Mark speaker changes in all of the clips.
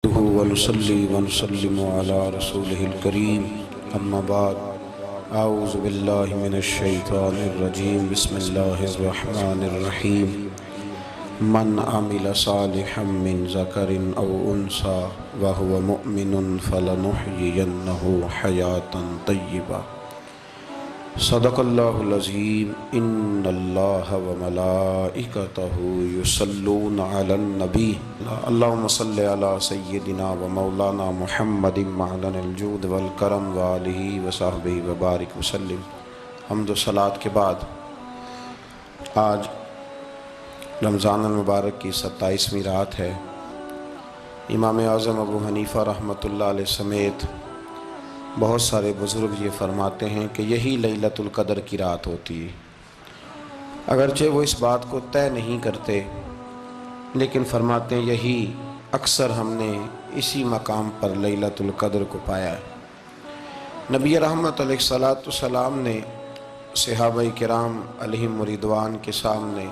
Speaker 1: ونصلي ونسلم على رسوله الكريم أما بعد أعوذ بالله من الشيطان الرجيم بسم الله الرحمن الرحيم من عمل صالحا من ذكر أو أنثى وهو مؤمن فلنحيينه حياة طيبة صدق اللہ العظیم ان اللہ وملائکتہ یصلون علی النبی اللہم صلی علی سیدنا ومولانا محمد معدن الجود والکرم وآلہ وصحبہ وبارک وسلم۔ حمد و صلاۃ کے بعد آج رمضان المبارک کی 27ویں رات ہے۔ امام اعظم ابو حنیفہ رحمۃ اللہ علیہ سمیت بہت سارے بزرگ یہ فرماتے ہیں کہ یہی لیلۃ القدر کی رات ہوتی ہے۔ اگرچہ وہ اس بات کو طے نہیں کرتے لیکن فرماتے ہیں یہی اکثر ہم نے اسی مقام پر لیلۃ القدر کو پایا ہے۔ نبی رحمت علیہ الصلاۃ والسلام نے صحابہ کرام علیہم رضوان کے سامنے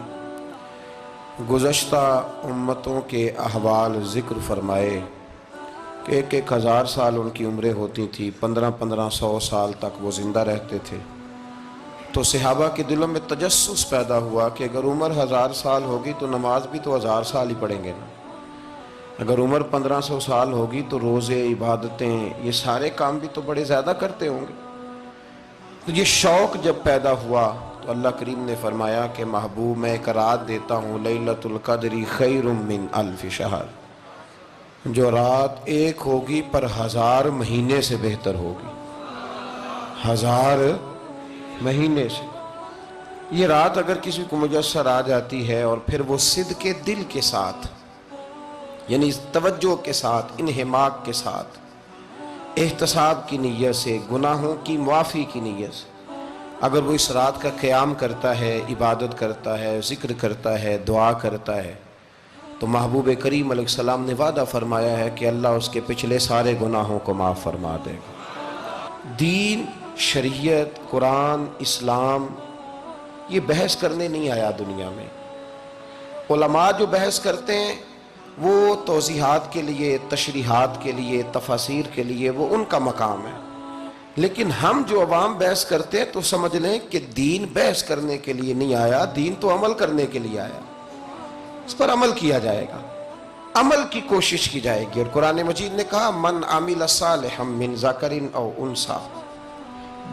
Speaker 1: گزشتہ امتوں کے احوال ذکر فرمائے کہ ایک 1000 سال ان کی عمریں ہوتی تھی، 1500 سال تک وہ زندہ رہتے تھے۔ تو صحابہ کے دلوں میں تجسس پیدا ہوا کہ اگر عمر 1000 سال ہوگی تو نماز بھی تو 1000 سال ہی پڑھیں گے نا، اگر عمر 1500 سال ہوگی تو روزے، عبادتیں، یہ سارے کام بھی تو بڑے زیادہ کرتے ہوں گے۔ تو یہ شوق جب پیدا ہوا تو اللہ کریم نے فرمایا کہ محبوب میں ایک رات دیتا ہوں لیلۃ القدر خیر من الف شہر، جو رات ایک ہوگی پر 1000 مہینے سے بہتر ہوگی، 1000 مہینے سے۔ یہ رات اگر کسی کو میسر آ جاتی ہے اور پھر وہ صدق دل کے ساتھ، یعنی توجہ کے ساتھ، انہماک کے ساتھ، احتساب کی نیت سے، گناہوں کی معافی کی نیت سے اگر وہ اس رات کا قیام کرتا ہے، عبادت کرتا ہے، ذکر کرتا ہے، دعا کرتا ہے، تو محبوب کریم علیہ السلام نے وعدہ فرمایا ہے کہ اللہ اس کے پچھلے سارے گناہوں کو معاف فرما دے گا۔ دین، شریعت، قرآن، اسلام یہ بحث کرنے نہیں آیا دنیا میں۔ علماء جو بحث کرتے ہیں وہ توضیحات کے لیے، تشریحات کے لیے، تفاسیر کے لیے، وہ ان کا مقام ہے، لیکن ہم جو عوام بحث کرتے ہیں تو سمجھ لیں کہ دین بحث کرنے کے لیے نہیں آیا، دین تو عمل کرنے کے لیے آیا، اس پر عمل کیا جائے گا، عمل کی کوشش کی جائے گی۔ اور قرآن مجید نے کہا من عمل صالحا من ذکر او انثی،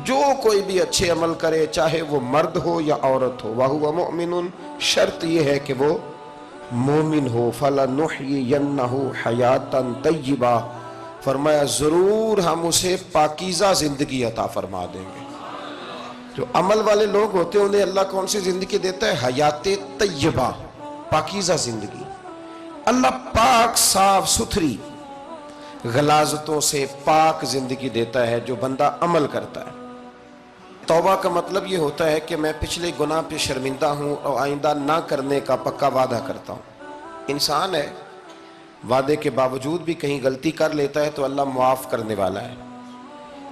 Speaker 1: جو کوئی بھی اچھے عمل کرے چاہے وہ مرد ہو یا عورت ہو، وہو مؤمن، شرط یہ ہے کہ وہ مومن ہو، فلنحیینہ حیاتا طیبہ، فرمایا ضرور ہم اسے پاکیزہ زندگی عطا فرما دیں گے۔ جو عمل والے لوگ ہوتے ہیں انہیں اللہ کون سی زندگی دیتا ہے؟ حیات طیبہ، پاکیزہ زندگی۔ اللہ پاک، صاف ستھری، غلاظتوں سے پاک زندگی دیتا ہے جو بندہ عمل کرتا ہے۔ توبہ کا مطلب یہ ہوتا ہے کہ میں پچھلے گناہ پہ شرمندہ ہوں اور آئندہ نہ کرنے کا پکا وعدہ کرتا ہوں۔ انسان ہے، وعدے کے باوجود بھی کہیں غلطی کر لیتا ہے تو اللہ معاف کرنے والا ہے،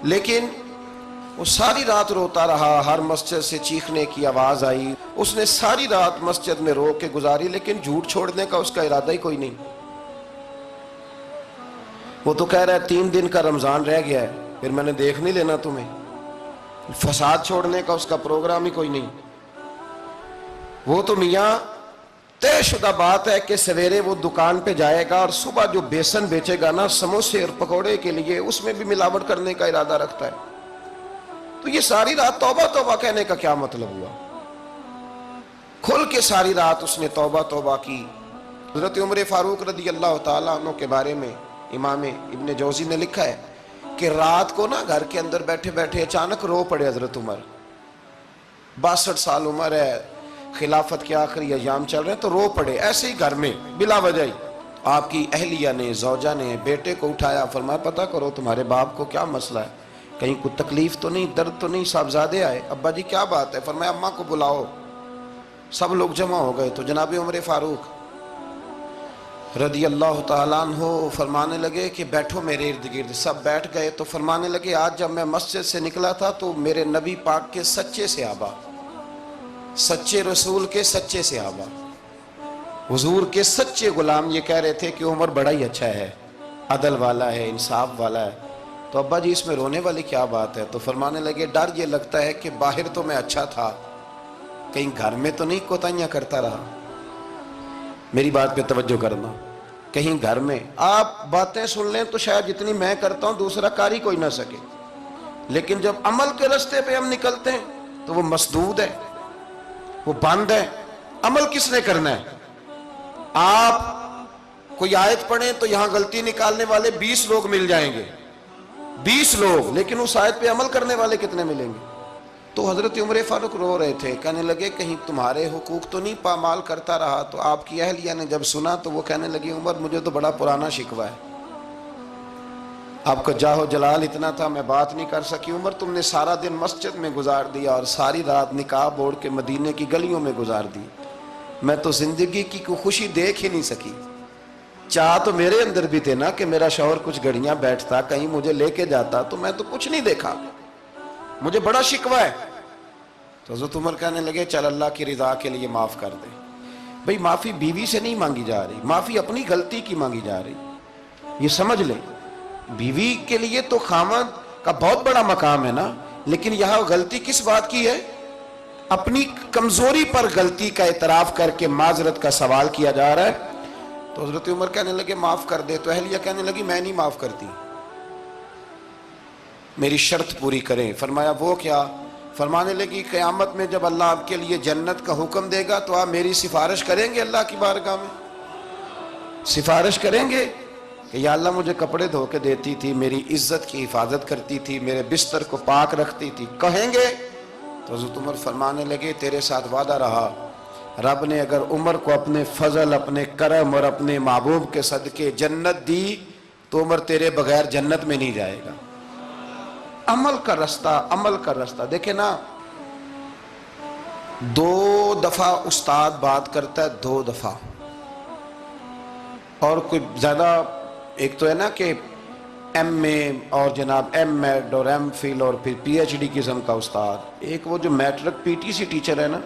Speaker 1: لیکن وہ ساری رات روتا رہا، ہر مسجد سے چیخنے کی آواز آئی، اس نے ساری رات مسجد میں رو کے گزاری، لیکن جھوٹ چھوڑنے کا اس کا ارادہ ہی کوئی نہیں۔ وہ تو کہہ رہا ہے 3 دن کا رمضان رہ گیا ہے، پھر میں نے دیکھ نہیں لینا تمہیں۔ فساد چھوڑنے کا اس کا پروگرام ہی کوئی نہیں۔ وہ تو میاں طے شدہ بات ہے کہ سویرے وہ دکان پہ جائے گا اور صبح جو بیسن بیچے گا نا سموسے اور پکوڑے کے لیے، اس میں بھی ملاوٹ کرنے کا ارادہ رکھتا ہے۔ تو یہ ساری رات توبہ توبہ کہنے کا کیا مطلب ہوا؟ کھل کے ساری رات اس نے توبہ توبہ کی۔ حضرت عمر فاروق رضی اللہ تعالیٰ عنہ کے بارے میں امام ابن جوزی نے لکھا ہے کہ رات کو نا گھر کے اندر بیٹھے بیٹھے اچانک رو پڑے حضرت عمر، 62 سال عمر ہے، خلافت کے آخری ایام چل رہے ہیں، تو رو پڑے ایسے ہی گھر میں بلا وجہ ہی۔ آپ کی اہلیہ نے، زوجہ نے بیٹے کو اٹھایا، فرمایا پتہ کرو تمہارے باپ کو کیا مسئلہ ہے، کہیں کوئی تکلیف تو نہیں، درد تو نہیں، صاحبزادے آئے؟ ابا جی کیا بات ہے؟ فرمایا اماں کو بلاؤ۔ سب لوگ جمع ہو گئے تو جناب عمر فاروق رضی اللہ تعالیٰ عنہ فرمانے لگے کہ بیٹھو میرے ارد گرد۔ سب بیٹھ گئے تو فرمانے لگے آج جب میں مسجد سے نکلا تھا تو میرے نبی پاک کے سچے صحابہ، سچے رسول کے سچے صحابہ، حضور کے سچے غلام یہ کہہ رہے تھے کہ عمر بڑا ہی اچھا ہے، عدل والا ہے، انصاف والا ہے، تو ابا جی اس میں رونے والی کیا بات ہے؟ تو فرمانے لگے ڈر یہ لگتا ہے کہ باہر تو میں اچھا تھا، کہیں گھر میں تو نہیں کوتاہیاں کرتا رہا۔ میری بات پہ توجہ کرنا، کہیں گھر میں آپ باتیں سن لیں تو شاید جتنی میں کرتا ہوں دوسرا کار ہی کوئی نہ سکے، لیکن جب عمل کے راستے پہ ہم نکلتے ہیں تو وہ مسدود ہے، وہ بند ہے۔ عمل کس نے کرنا ہے؟ آپ کوئی آیت پڑھیں تو یہاں غلطی نکالنے والے 20 لوگ مل جائیں گے، 20 لوگ، لیکن اس آیت پہ عمل کرنے والے کتنے ملیں گے؟ تو حضرت عمر فاروق رو رہے تھے، کہنے لگے کہیں تمہارے حقوق تو نہیں پامال کرتا رہا؟ تو آپ کی اہلیہ نے جب سنا تو وہ کہنے لگی عمر مجھے تو بڑا پرانا شکوہ ہے، آپ کا جاہ و جلال اتنا تھا میں بات نہیں کر سکی۔ عمر تم نے سارا دن مسجد میں گزار دیا اور ساری رات نقاب اوڑھ کے مدینے کی گلیوں میں گزار دی، میں تو زندگی کی کوئی خوشی دیکھ ہی نہیں سکی۔ چاہ تو میرے اندر بھی تھے نا کہ میرا شوہر کچھ گھڑیاں بیٹھتا، کہیں مجھے لے کے جاتا، تو میں تو کچھ نہیں دیکھا، مجھے بڑا شکوہ ہے۔ تو حضرت عمر کہنے لگے چل اللہ کی رضا کے لیے معاف کر دے۔ بھئی معافی بیوی سے نہیں مانگی جا رہی، معافی اپنی غلطی کی مانگی جا رہی، یہ سمجھ لیں۔ بیوی کے لیے تو خامد کا بہت بڑا مقام ہے نا، لیکن یہاں غلطی کس بات کی ہے؟ اپنی کمزوری پر غلطی کا اعتراف کر کے معذرت کا سوال کیا جا رہا ہے۔ تو حضرت عمر کہنے لگے معاف کر دے، تو اہلیہ کہنے لگی میں نہیں معاف کرتی، میری شرط پوری کریں۔ فرمایا وہ کیا؟ فرمانے لگی قیامت میں جب اللہ آپ کے لیے جنت کا حکم دے گا تو آپ میری سفارش کریں گے اللہ کی بارگاہ میں؟ سفارش کریں گے کہ یا اللہ مجھے کپڑے دھو کے دیتی تھی، میری عزت کی حفاظت کرتی تھی، میرے بستر کو پاک رکھتی تھی، کہیں گے؟ تو حضرت عمر فرمانے لگے تیرے ساتھ وعدہ رہا، رب نے اگر عمر کو اپنے فضل، اپنے کرم اور اپنے محبوب کے صدقے جنت دی تو عمر تیرے بغیر جنت میں نہیں جائے گا۔ عمل کا رستہ، عمل کا رستہ دیکھیں نا، 2 دفعہ استاد بات کرتا ہے، 2 دفعہ، اور کوئی زیادہ، ایک تو ہے نا کہ ایم اے اور جناب ایم ایڈ اور ایم فل اور پھر پی ایچ ڈی قسم کا استاد، ایک وہ جو matric P T C teacher ہے نا،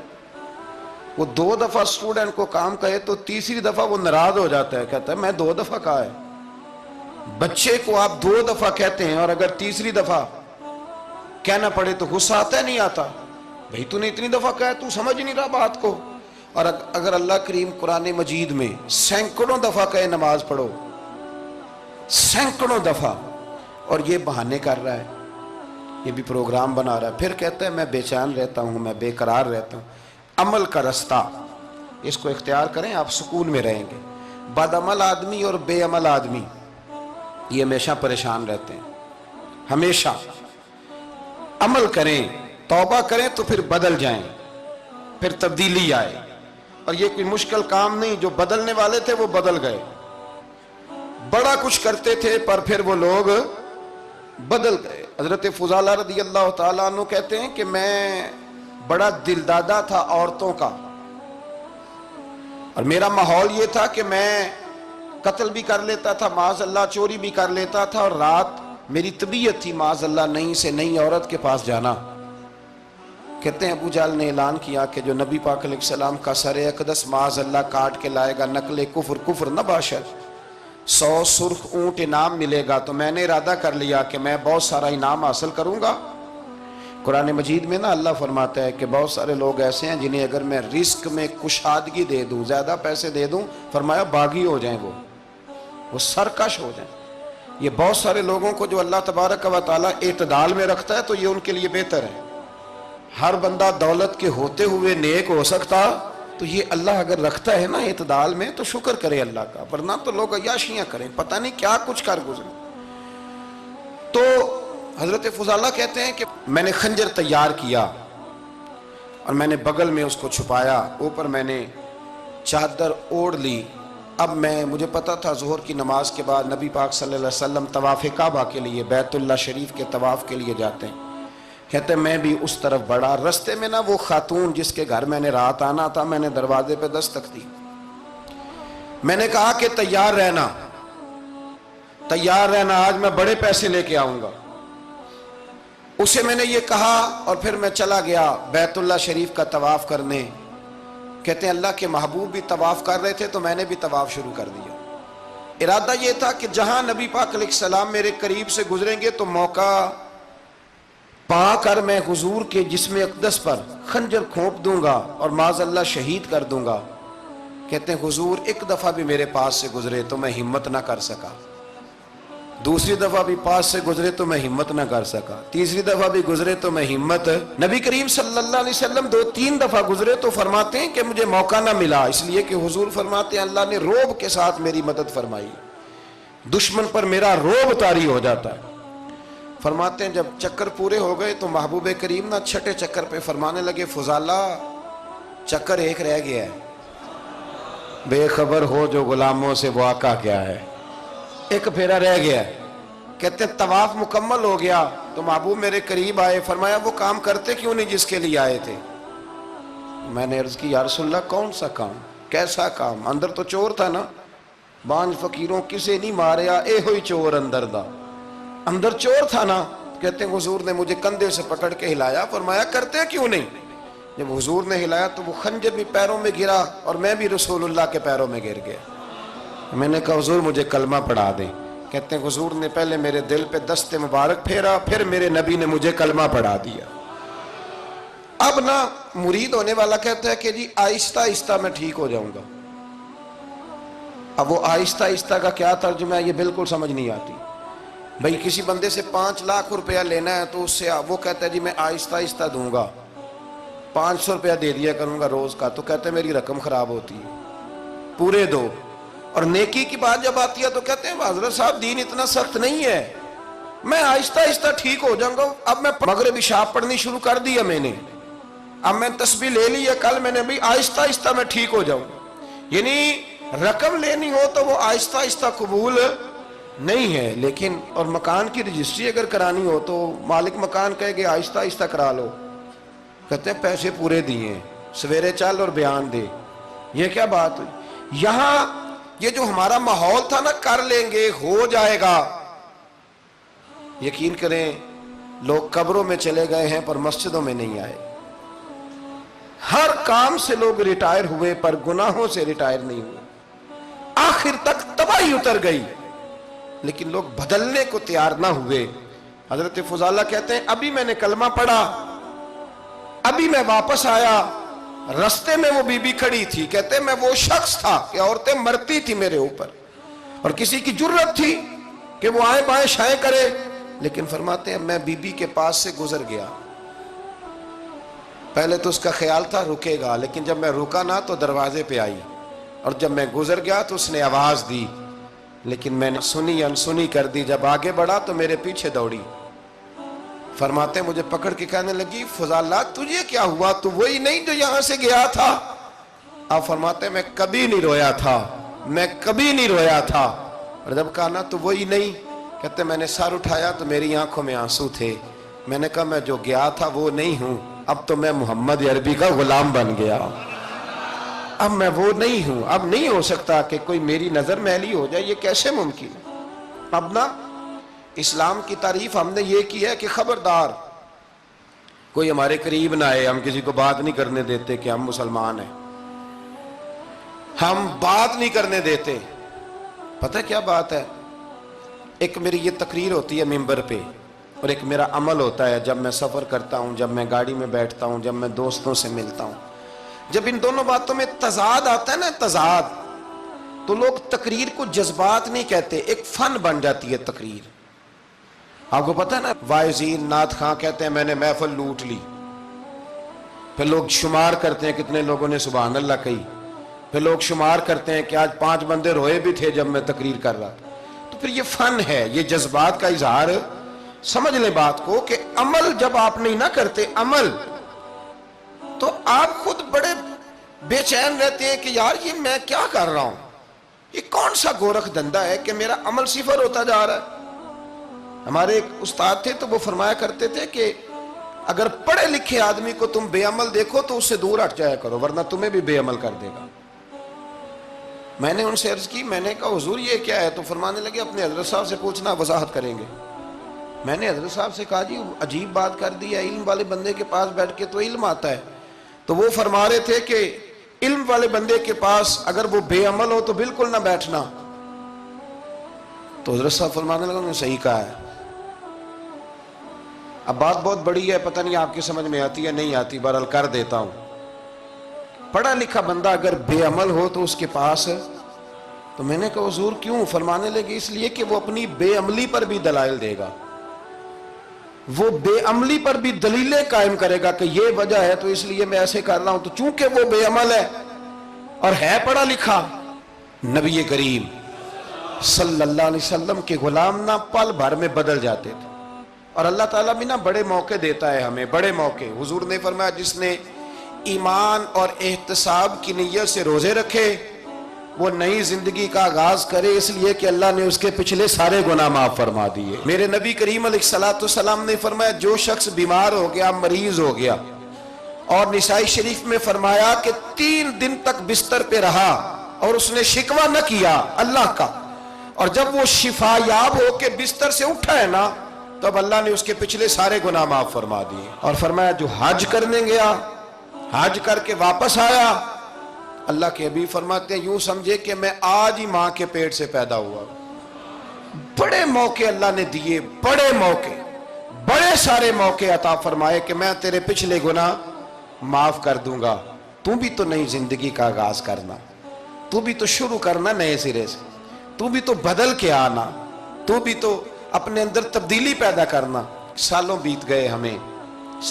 Speaker 1: وہ 2 دفعہ اسٹوڈنٹ کو کام کہے تو تیسری دفعہ وہ ناراض ہو جاتا ہے، کہتا ہے میں 2 دفعہ کہا ہے۔ بچے کو آپ 2 دفعہ کہتے ہیں اور اگر تیسری دفعہ کہنا پڑے تو غصہ آتا ہے نہیں آتا؟ بھئی تو نے اتنی دفعہ کہا ہے، تو سمجھ نہیں رہا بات کو۔ اور اگر اللہ کریم قرآن مجید میں سینکڑوں دفعہ کہے نماز پڑھو، سینکڑوں دفعہ، اور یہ بہانے کر رہا ہے، یہ بھی پروگرام بنا رہا ہے، پھر کہتا ہے میں بے چین رہتا ہوں، میں بے قرار رہتا ہوں۔ عمل کا رستہ اس کو اختیار کریں، آپ سکون میں رہیں گے۔ بد عمل آدمی اور بے عمل آدمی یہ ہمیشہ پریشان رہتے ہیں، ہمیشہ۔ عمل کریں، توبہ کریں تو پھر بدل جائیں، پھر تبدیلی آئے، اور یہ کوئی مشکل کام نہیں، جو بدلنے والے تھے وہ بدل گئے، بڑا کچھ کرتے تھے پر پھر وہ لوگ بدل گئے۔ حضرت فضالہ رضی اللہ تعالیٰ عنہ کہتے ہیں کہ میں بڑا دلدادہ تھا عورتوں کا، اور میرا ماحول یہ تھا کہ میں قتل بھی کر لیتا تھا، معاذ اللہ چوری بھی کر لیتا تھا، اور رات میری طبیعت تھی معاذ اللہ نئی سے نئی عورت کے پاس جانا۔ کہتے ہیں ابو جہل نے اعلان کیا کہ جو نبی پاک علیہ السلام کا سر اقدس معاذ اللہ کاٹ کے لائے گا، نقل کفر، کفر نہ باشد، 100 سرخ اونٹ انعام ملے گا۔ تو میں نے ارادہ کر لیا کہ میں بہت سارا انعام حاصل کروں گا۔ قرآن مجید میں نا اللہ فرماتا ہے کہ بہت سارے لوگ ایسے ہیں جنہیں اگر میں رزق میں کشادگی دے دوں، زیادہ پیسے دے دوں، فرمایا باغی ہو جائیں، وہ سرکش ہو جائیں۔ یہ بہت سارے لوگوں کو جو اللہ تبارک و تعالیٰ اعتدال میں رکھتا ہے تو یہ ان کے لیے بہتر ہے۔ ہر بندہ دولت کے ہوتے ہوئے نیک ہو سکتا، تو یہ اللہ اگر رکھتا ہے نا اعتدال میں تو شکر کرے اللہ کا، ورنہ تو لوگ عیاشیاں کریں، پتہ نہیں کیا کچھ کر گزرے۔ تو حضرت فضالہ کہتے ہیں کہ میں نے خنجر تیار کیا اور میں نے بغل میں اس کو چھپایا، اوپر میں نے چادر اوڑھ لی۔ اب مجھے پتا تھا ظہر کی نماز کے بعد نبی پاک صلی اللہ علیہ وسلم طواف کعبہ کے لیے، بیت اللہ شریف کے طواف کے لیے جاتے ہیں۔ کہتے ہیں میں بھی اس طرف بڑھا، رستے میں نا وہ خاتون جس کے گھر میں نے رات آنا تھا، میں نے دروازے پہ دستک دی، میں نے کہا کہ تیار رہنا، تیار رہنا، آج میں بڑے پیسے لے کے آؤں گا۔ اسے میں نے یہ کہا اور پھر میں چلا گیا بیت اللہ شریف کا طواف کرنے۔ کہتے ہیں اللہ کے محبوب بھی طواف کر رہے تھے تو میں نے بھی طواف شروع کر دیا۔ ارادہ یہ تھا کہ جہاں نبی پاک علیہ السلام میرے قریب سے گزریں گے تو موقع پا کر میں حضور کے جسم اقدس پر خنجر کھونپ دوں گا اور معاذ اللہ شہید کر دوں گا۔ کہتے ہیں حضور ایک دفعہ بھی میرے پاس سے گزرے تو میں ہمت نہ کر سکا، دوسری دفعہ بھی پاس سے گزرے تو میں ہمت نہ کر سکا، تیسری دفعہ بھی گزرے تو میں ہمت۔ نبی کریم صلی اللہ علیہ وسلم 2-3 دفعہ گزرے تو فرماتے ہیں کہ مجھے موقع نہ ملا، اس لیے کہ حضور فرماتے ہیں اللہ نے روب کے ساتھ میری مدد فرمائی، دشمن پر میرا روب طاری ہو جاتا ہے۔ فرماتے ہیں جب چکر پورے ہو گئے تو محبوب کریم نہ چھٹے چکر پہ فرمانے لگے فضالہ چکر ایک رہ گیا ہے، بے خبر ہو جو غلاموں سے وہ آقا کیا ہے، ایک پھیرا رہ گیا ہے۔ کہتے ہیں طواف مکمل ہو گیا تو محبوب میرے قریب آئے، فرمایا وہ کام کرتے کیوں نہیں جس کے لیے آئے تھے؟ میں نے عرض کی یا رسول اللہ کون سا کام، کیسا کام؟ اندر تو چور تھا نا، بانج فقیروں کسے نہیں ماریا اے ہوئی چور اندر دا، اندر چور تھا نا۔ کہتے ہیں حضور نے مجھے کندھے سے پکڑ کے ہلایا، فرمایا کرتے کیوں نہیں؟ جب حضور نے ہلایا تو وہ خنجر بھی پیروں میں گرا اور میں بھی رسول اللہ کے پیروں میں گر گیا۔ میں نے کہا حضور مجھے کلمہ پڑھا دیں۔ کہتے ہیں حضور نے پہلے میرے دل پہ دست مبارک پھیرا، پھر میرے نبی نے مجھے کلمہ پڑھا دیا۔ اب نا مرید ہونے والا کہتا ہے کہ جی آہستہ آہستہ میں ٹھیک ہو جاؤں گا۔ اب وہ آہستہ آہستہ کا کیا ترجمہ ہے یہ بالکل سمجھ نہیں آتی۔ بھئی کسی بندے سے 5 لاکھ روپیہ لینا ہے تو اس سے وہ کہتا ہے جی میں آہستہ آہستہ دوں گا، 500 روپیہ دے دیا کروں گا روز کا، تو کہتے ہیں میری رقم خراب ہوتی ہے، پورے دو۔ اور نیکی کی بات جب آتی ہے تو کہتے ہیں حضرت صاحب دین اتنا سخت نہیں ہے، میں آہستہ آہستہ ٹھیک ہو جاؤں گا۔ اب میں مغرب عشاء پڑھنی شروع کر دیا میں نے، اب میں تسبیح لے لی ہے کل میں نے، بھی آہستہ آہستہ میں ٹھیک ہو جاؤں۔ یعنی رقم لینی ہو تو وہ آہستہ آہستہ قبول نہیں ہے، لیکن اور مکان کی رجسٹری اگر کرانی ہو تو مالک مکان کہے کہ آہستہ آہستہ کرا لو، کہتے ہیں پیسے پورے دیے، سویرے چل اور بیان دے۔ یہ کیا بات ہوئی؟ یہاں یہ جو ہمارا ماحول تھا نا کر لیں گے ہو جائے گا، یقین کریں لوگ قبروں میں چلے گئے ہیں پر مسجدوں میں نہیں آئے، ہر کام سے لوگ ریٹائر ہوئے پر گناہوں سے ریٹائر نہیں ہوئے، آخر تک تباہی اتر گئی لیکن لوگ بدلنے کو تیار نہ ہوئے۔ حضرت فضالہ کہتے ہیں ابھی میں نے کلمہ پڑھا، ابھی میں واپس آیا، رستے میں وہ بی بی کھڑی تھی، کہتے ہیں میں وہ شخص تھا کہ عورتیں مرتی تھی میرے اوپر اور کسی کی جرت تھی کہ وہ آئیں بائیں شائیں کرے، لیکن فرماتے ہیں میں بی بی کے پاس سے گزر گیا، پہلے تو اس کا خیال تھا رکے گا، لیکن جب میں رکا نہ تو دروازے پہ آئی، اور جب میں گزر گیا تو اس نے آواز دی، لیکن میں نے سنی انسنی کر دی، جب آگے بڑھا تو میرے پیچھے دوڑی۔ فرماتے ہیں مجھے پکڑ کے کہنے لگی فضالہ تجھے کیا ہوا، تو وہی نہیں جو یہاں سے گیا تھا؟ آپ فرماتے ہیں میں کبھی نہیں رویا تھا، میں کبھی نہیں رویا تھا، اور جب کہا نا تو وہی نہیں، کہتے میں نے سر اٹھایا تو میری آنکھوں میں آنسو تھے، میں نے کہا میں جو گیا تھا وہ نہیں ہوں، اب تو میں محمد عربی کا غلام بن گیا، اب میں وہ نہیں ہوں، اب نہیں ہو سکتا کہ کوئی میری نظر میلی ہو جائے، یہ کیسے ممکن ہے؟ اب نا اسلام کی تعریف ہم نے یہ کی ہے کہ خبردار کوئی ہمارے قریب نہ آئے، ہم کسی کو بات نہیں کرنے دیتے کہ ہم مسلمان ہیں، ہم بات نہیں کرنے دیتے۔ پتہ کیا بات ہے، ایک میری یہ تقریر ہوتی ہے ممبر پہ اور ایک میرا عمل ہوتا ہے جب میں سفر کرتا ہوں، جب میں گاڑی میں بیٹھتا ہوں، جب میں دوستوں سے ملتا ہوں، جب ان دونوں باتوں میں تضاد آتا ہے نا، تضاد، تو لوگ تقریر کو جذبات نہیں کہتے، ایک فن بن جاتی ہے تقریر۔ آپ کو پتہ ہے نا وائزین نعت خاں کہتے ہیں میں نے محفل لوٹ لی، پھر لوگ شمار کرتے ہیں کتنے لوگوں نے سبحان اللہ کہی، پھر لوگ شمار کرتے ہیں کہ آج 5 بندے روئے بھی تھے جب میں تقریر کر رہا تھا، تو پھر یہ فن ہے، یہ جذبات کا اظہار۔ سمجھ لیں بات کو کہ عمل جب آپ نہیں نہ کرتے عمل، تو آپ خود بڑے بے چین رہتے ہیں کہ یار یہ میں کیا کر رہا ہوں، یہ کون سا گورکھ دھندا ہے کہ میرا عمل صفر ہوتا جا رہا ہے۔ ہمارے ایک استاد تھے تو وہ فرمایا کرتے تھے کہ اگر پڑھے لکھے آدمی کو تم بے عمل دیکھو تو اس سے دور ہٹ جایا کرو ورنہ تمہیں بھی بے عمل کر دے گا۔ میں نے ان سے عرض کی، میں نے کہا حضور یہ کیا ہے؟ تو فرمانے لگے اپنے حضرت صاحب سے پوچھنا، وضاحت کریں گے۔ میں نے حضرت صاحب سے کہا جی عجیب بات کر دی ہے، علم والے بندے کے پاس بیٹھ کے تو علم آتا ہے، تو وہ فرما رہے تھے کہ علم والے بندے کے پاس اگر وہ بے عمل ہو تو بالکل نہ بیٹھنا، تو حضرت صاحب فرمانے لگا انہوں نے صحیح کہا ہے. اب بات بہت بڑی ہے، پتہ نہیں آپ کی سمجھ میں آتی ہے نہیں آتی، بہرحال کر دیتا ہوں. پڑھا لکھا بندہ اگر بے عمل ہو تو اس کے پاس، تو میں نے کہا حضور کیوں؟ فرمانے لگے اس لیے کہ وہ اپنی بے عملی پر بھی دلائل دے گا، وہ بے عملی پر بھی دلیلیں قائم کرے گا کہ یہ وجہ ہے تو اس لیے میں ایسے کر رہا ہوں. تو چونکہ وہ بے عمل ہے اور ہے پڑھا لکھا، نبی کریم صلی اللہ علیہ وسلم کے غلام نہ پل بھر میں بدل جاتے تھے. اور اللہ تعالیٰ بھی نا بڑے موقع دیتا ہے ہمیں، بڑے موقع. حضور نے فرمایا جس نے ایمان اور احتساب کی نیت سے روزے رکھے وہ نئی زندگی کا آغاز کرے، اس لیے کہ اللہ نے اس کے پچھلے سارے گناہ معاف فرما دیے. میرے نبی کریم علیہ السلام نے فرمایا جو شخص بیمار ہو گیا، مریض ہو گیا، اور نسائی شریف میں فرمایا کہ 3 دن تک بستر پہ رہا اور اس نے شکوہ نہ کیا اللہ کا، اور جب وہ شفا یاب ہو کے بستر سے اٹھا ہے نا، تب اللہ نے اس کے پچھلے سارے گناہ معاف فرما دیے. اور فرمایا جو حج کرنے گیا، حج کر کے واپس آیا، اللہ کے حبیب فرماتے ہیں یوں سمجھے کہ میں آج ہی ماں کے پیٹ سے پیدا ہوا. بڑے موقع اللہ نے دیے، بڑے موقع، بڑے سارے موقع عطا فرمائے کہ میں تیرے پچھلے گناہ معاف کر دوں گا. تو بھی تو نئی زندگی کا آغاز کرنا، تو بھی تو شروع کرنا نئے سرے سے، تو بھی تو بدل کے آنا، تو بھی تو اپنے اندر تبدیلی پیدا کرنا. سالوں بیت گئے، ہمیں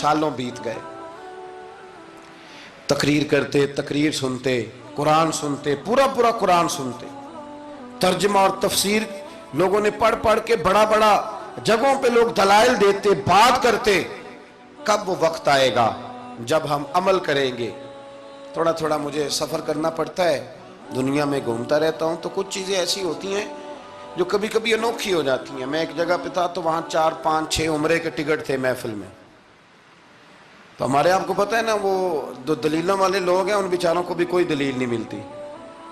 Speaker 1: سالوں بیت گئے، تقریر کرتے، تقریر سنتے، قرآن سنتے، پورا پورا قرآن سنتے، ترجمہ اور تفسیر لوگوں نے پڑھ پڑھ کے بڑا بڑا جگہوں پہ لوگ دلائل دیتے، بات کرتے. کب وہ وقت آئے گا جب ہم عمل کریں گے؟ تھوڑا تھوڑا مجھے سفر کرنا پڑتا ہے، دنیا میں گھومتا رہتا ہوں، تو کچھ چیزیں ایسی ہوتی ہیں جو کبھی کبھی انوکھی ہو جاتی ہیں. میں ایک جگہ پہ تھا تو وہاں 4 5 6 عمرے کے ٹکٹ تھے محفل میں. تو ہمارے آپ کو پتہ ہے نا وہ جو دلیلوں والے لوگ ہیں ان بیچاروں کو بھی کوئی دلیل نہیں ملتی.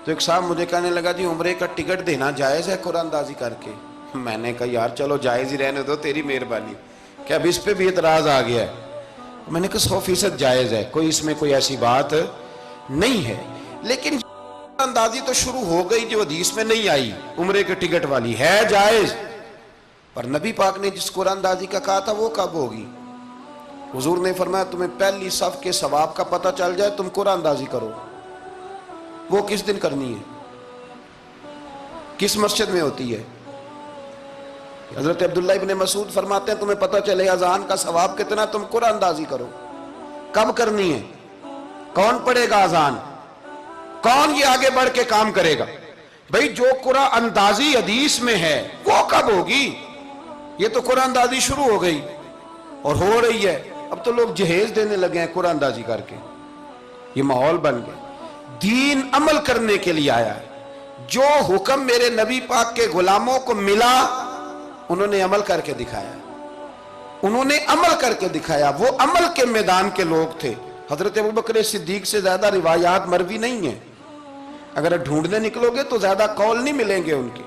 Speaker 1: تو ایک صاحب مجھے کہنے لگا جی عمرے کا ٹکٹ دینا جائز ہے قرآن اندازی کر کے؟ میں نے کہا یار چلو جائز ہی رہنے دو، تیری مہربانی، کہ اب اس پہ بھی اعتراض آ گیا ہے. میں نے کہا 100% جائز ہے، کوئی اس میں کوئی ایسی بات نہیں ہے. لیکن اندازی تو شروع ہو گئی جو حدیث میں نہیں آئی، عمرے کے ٹکٹ والی ہے جائز، پر نبی پاک نے جس قرآن اندازی کا کہا تھا وہ کب ہوگی؟ حضور نے فرمایا تمہیں پہلی صف کے ثواب کا پتہ چل جائے تم قرآن اندازی کرو. وہ کس دن کرنی ہے؟ کس مسجد میں ہوتی ہے؟ حضرت عبداللہ ابن مسعود فرماتے ہیں تمہیں پتہ چلے اذان کا ثواب کتنا، تم قرآن اندازی کرو. کب کرنی ہے؟ کون پڑھے گا اذان؟ کون یہ آگے بڑھ کے کام کرے گا؟ بھئی جو قرآن اندازی حدیث میں ہے وہ کب ہوگی؟ یہ تو قرآن اندازی شروع ہو گئی اور ہو رہی ہے. اب تو لوگ جہیز دینے لگے ہیں قرآن اندازی کر کے، یہ ماحول بن گیا. دین عمل کرنے کے لیے آیا ہے. جو حکم میرے نبی پاک کے غلاموں کو ملا انہوں نے عمل کر کے دکھایا، انہوں نے عمل کر کے دکھایا. وہ عمل کے میدان کے لوگ تھے. حضرت ابوبکر صدیق سے زیادہ روایات مروی نہیں ہیں، اگر ڈھونڈنے نکلو گے تو زیادہ قول نہیں ملیں گے ان کے.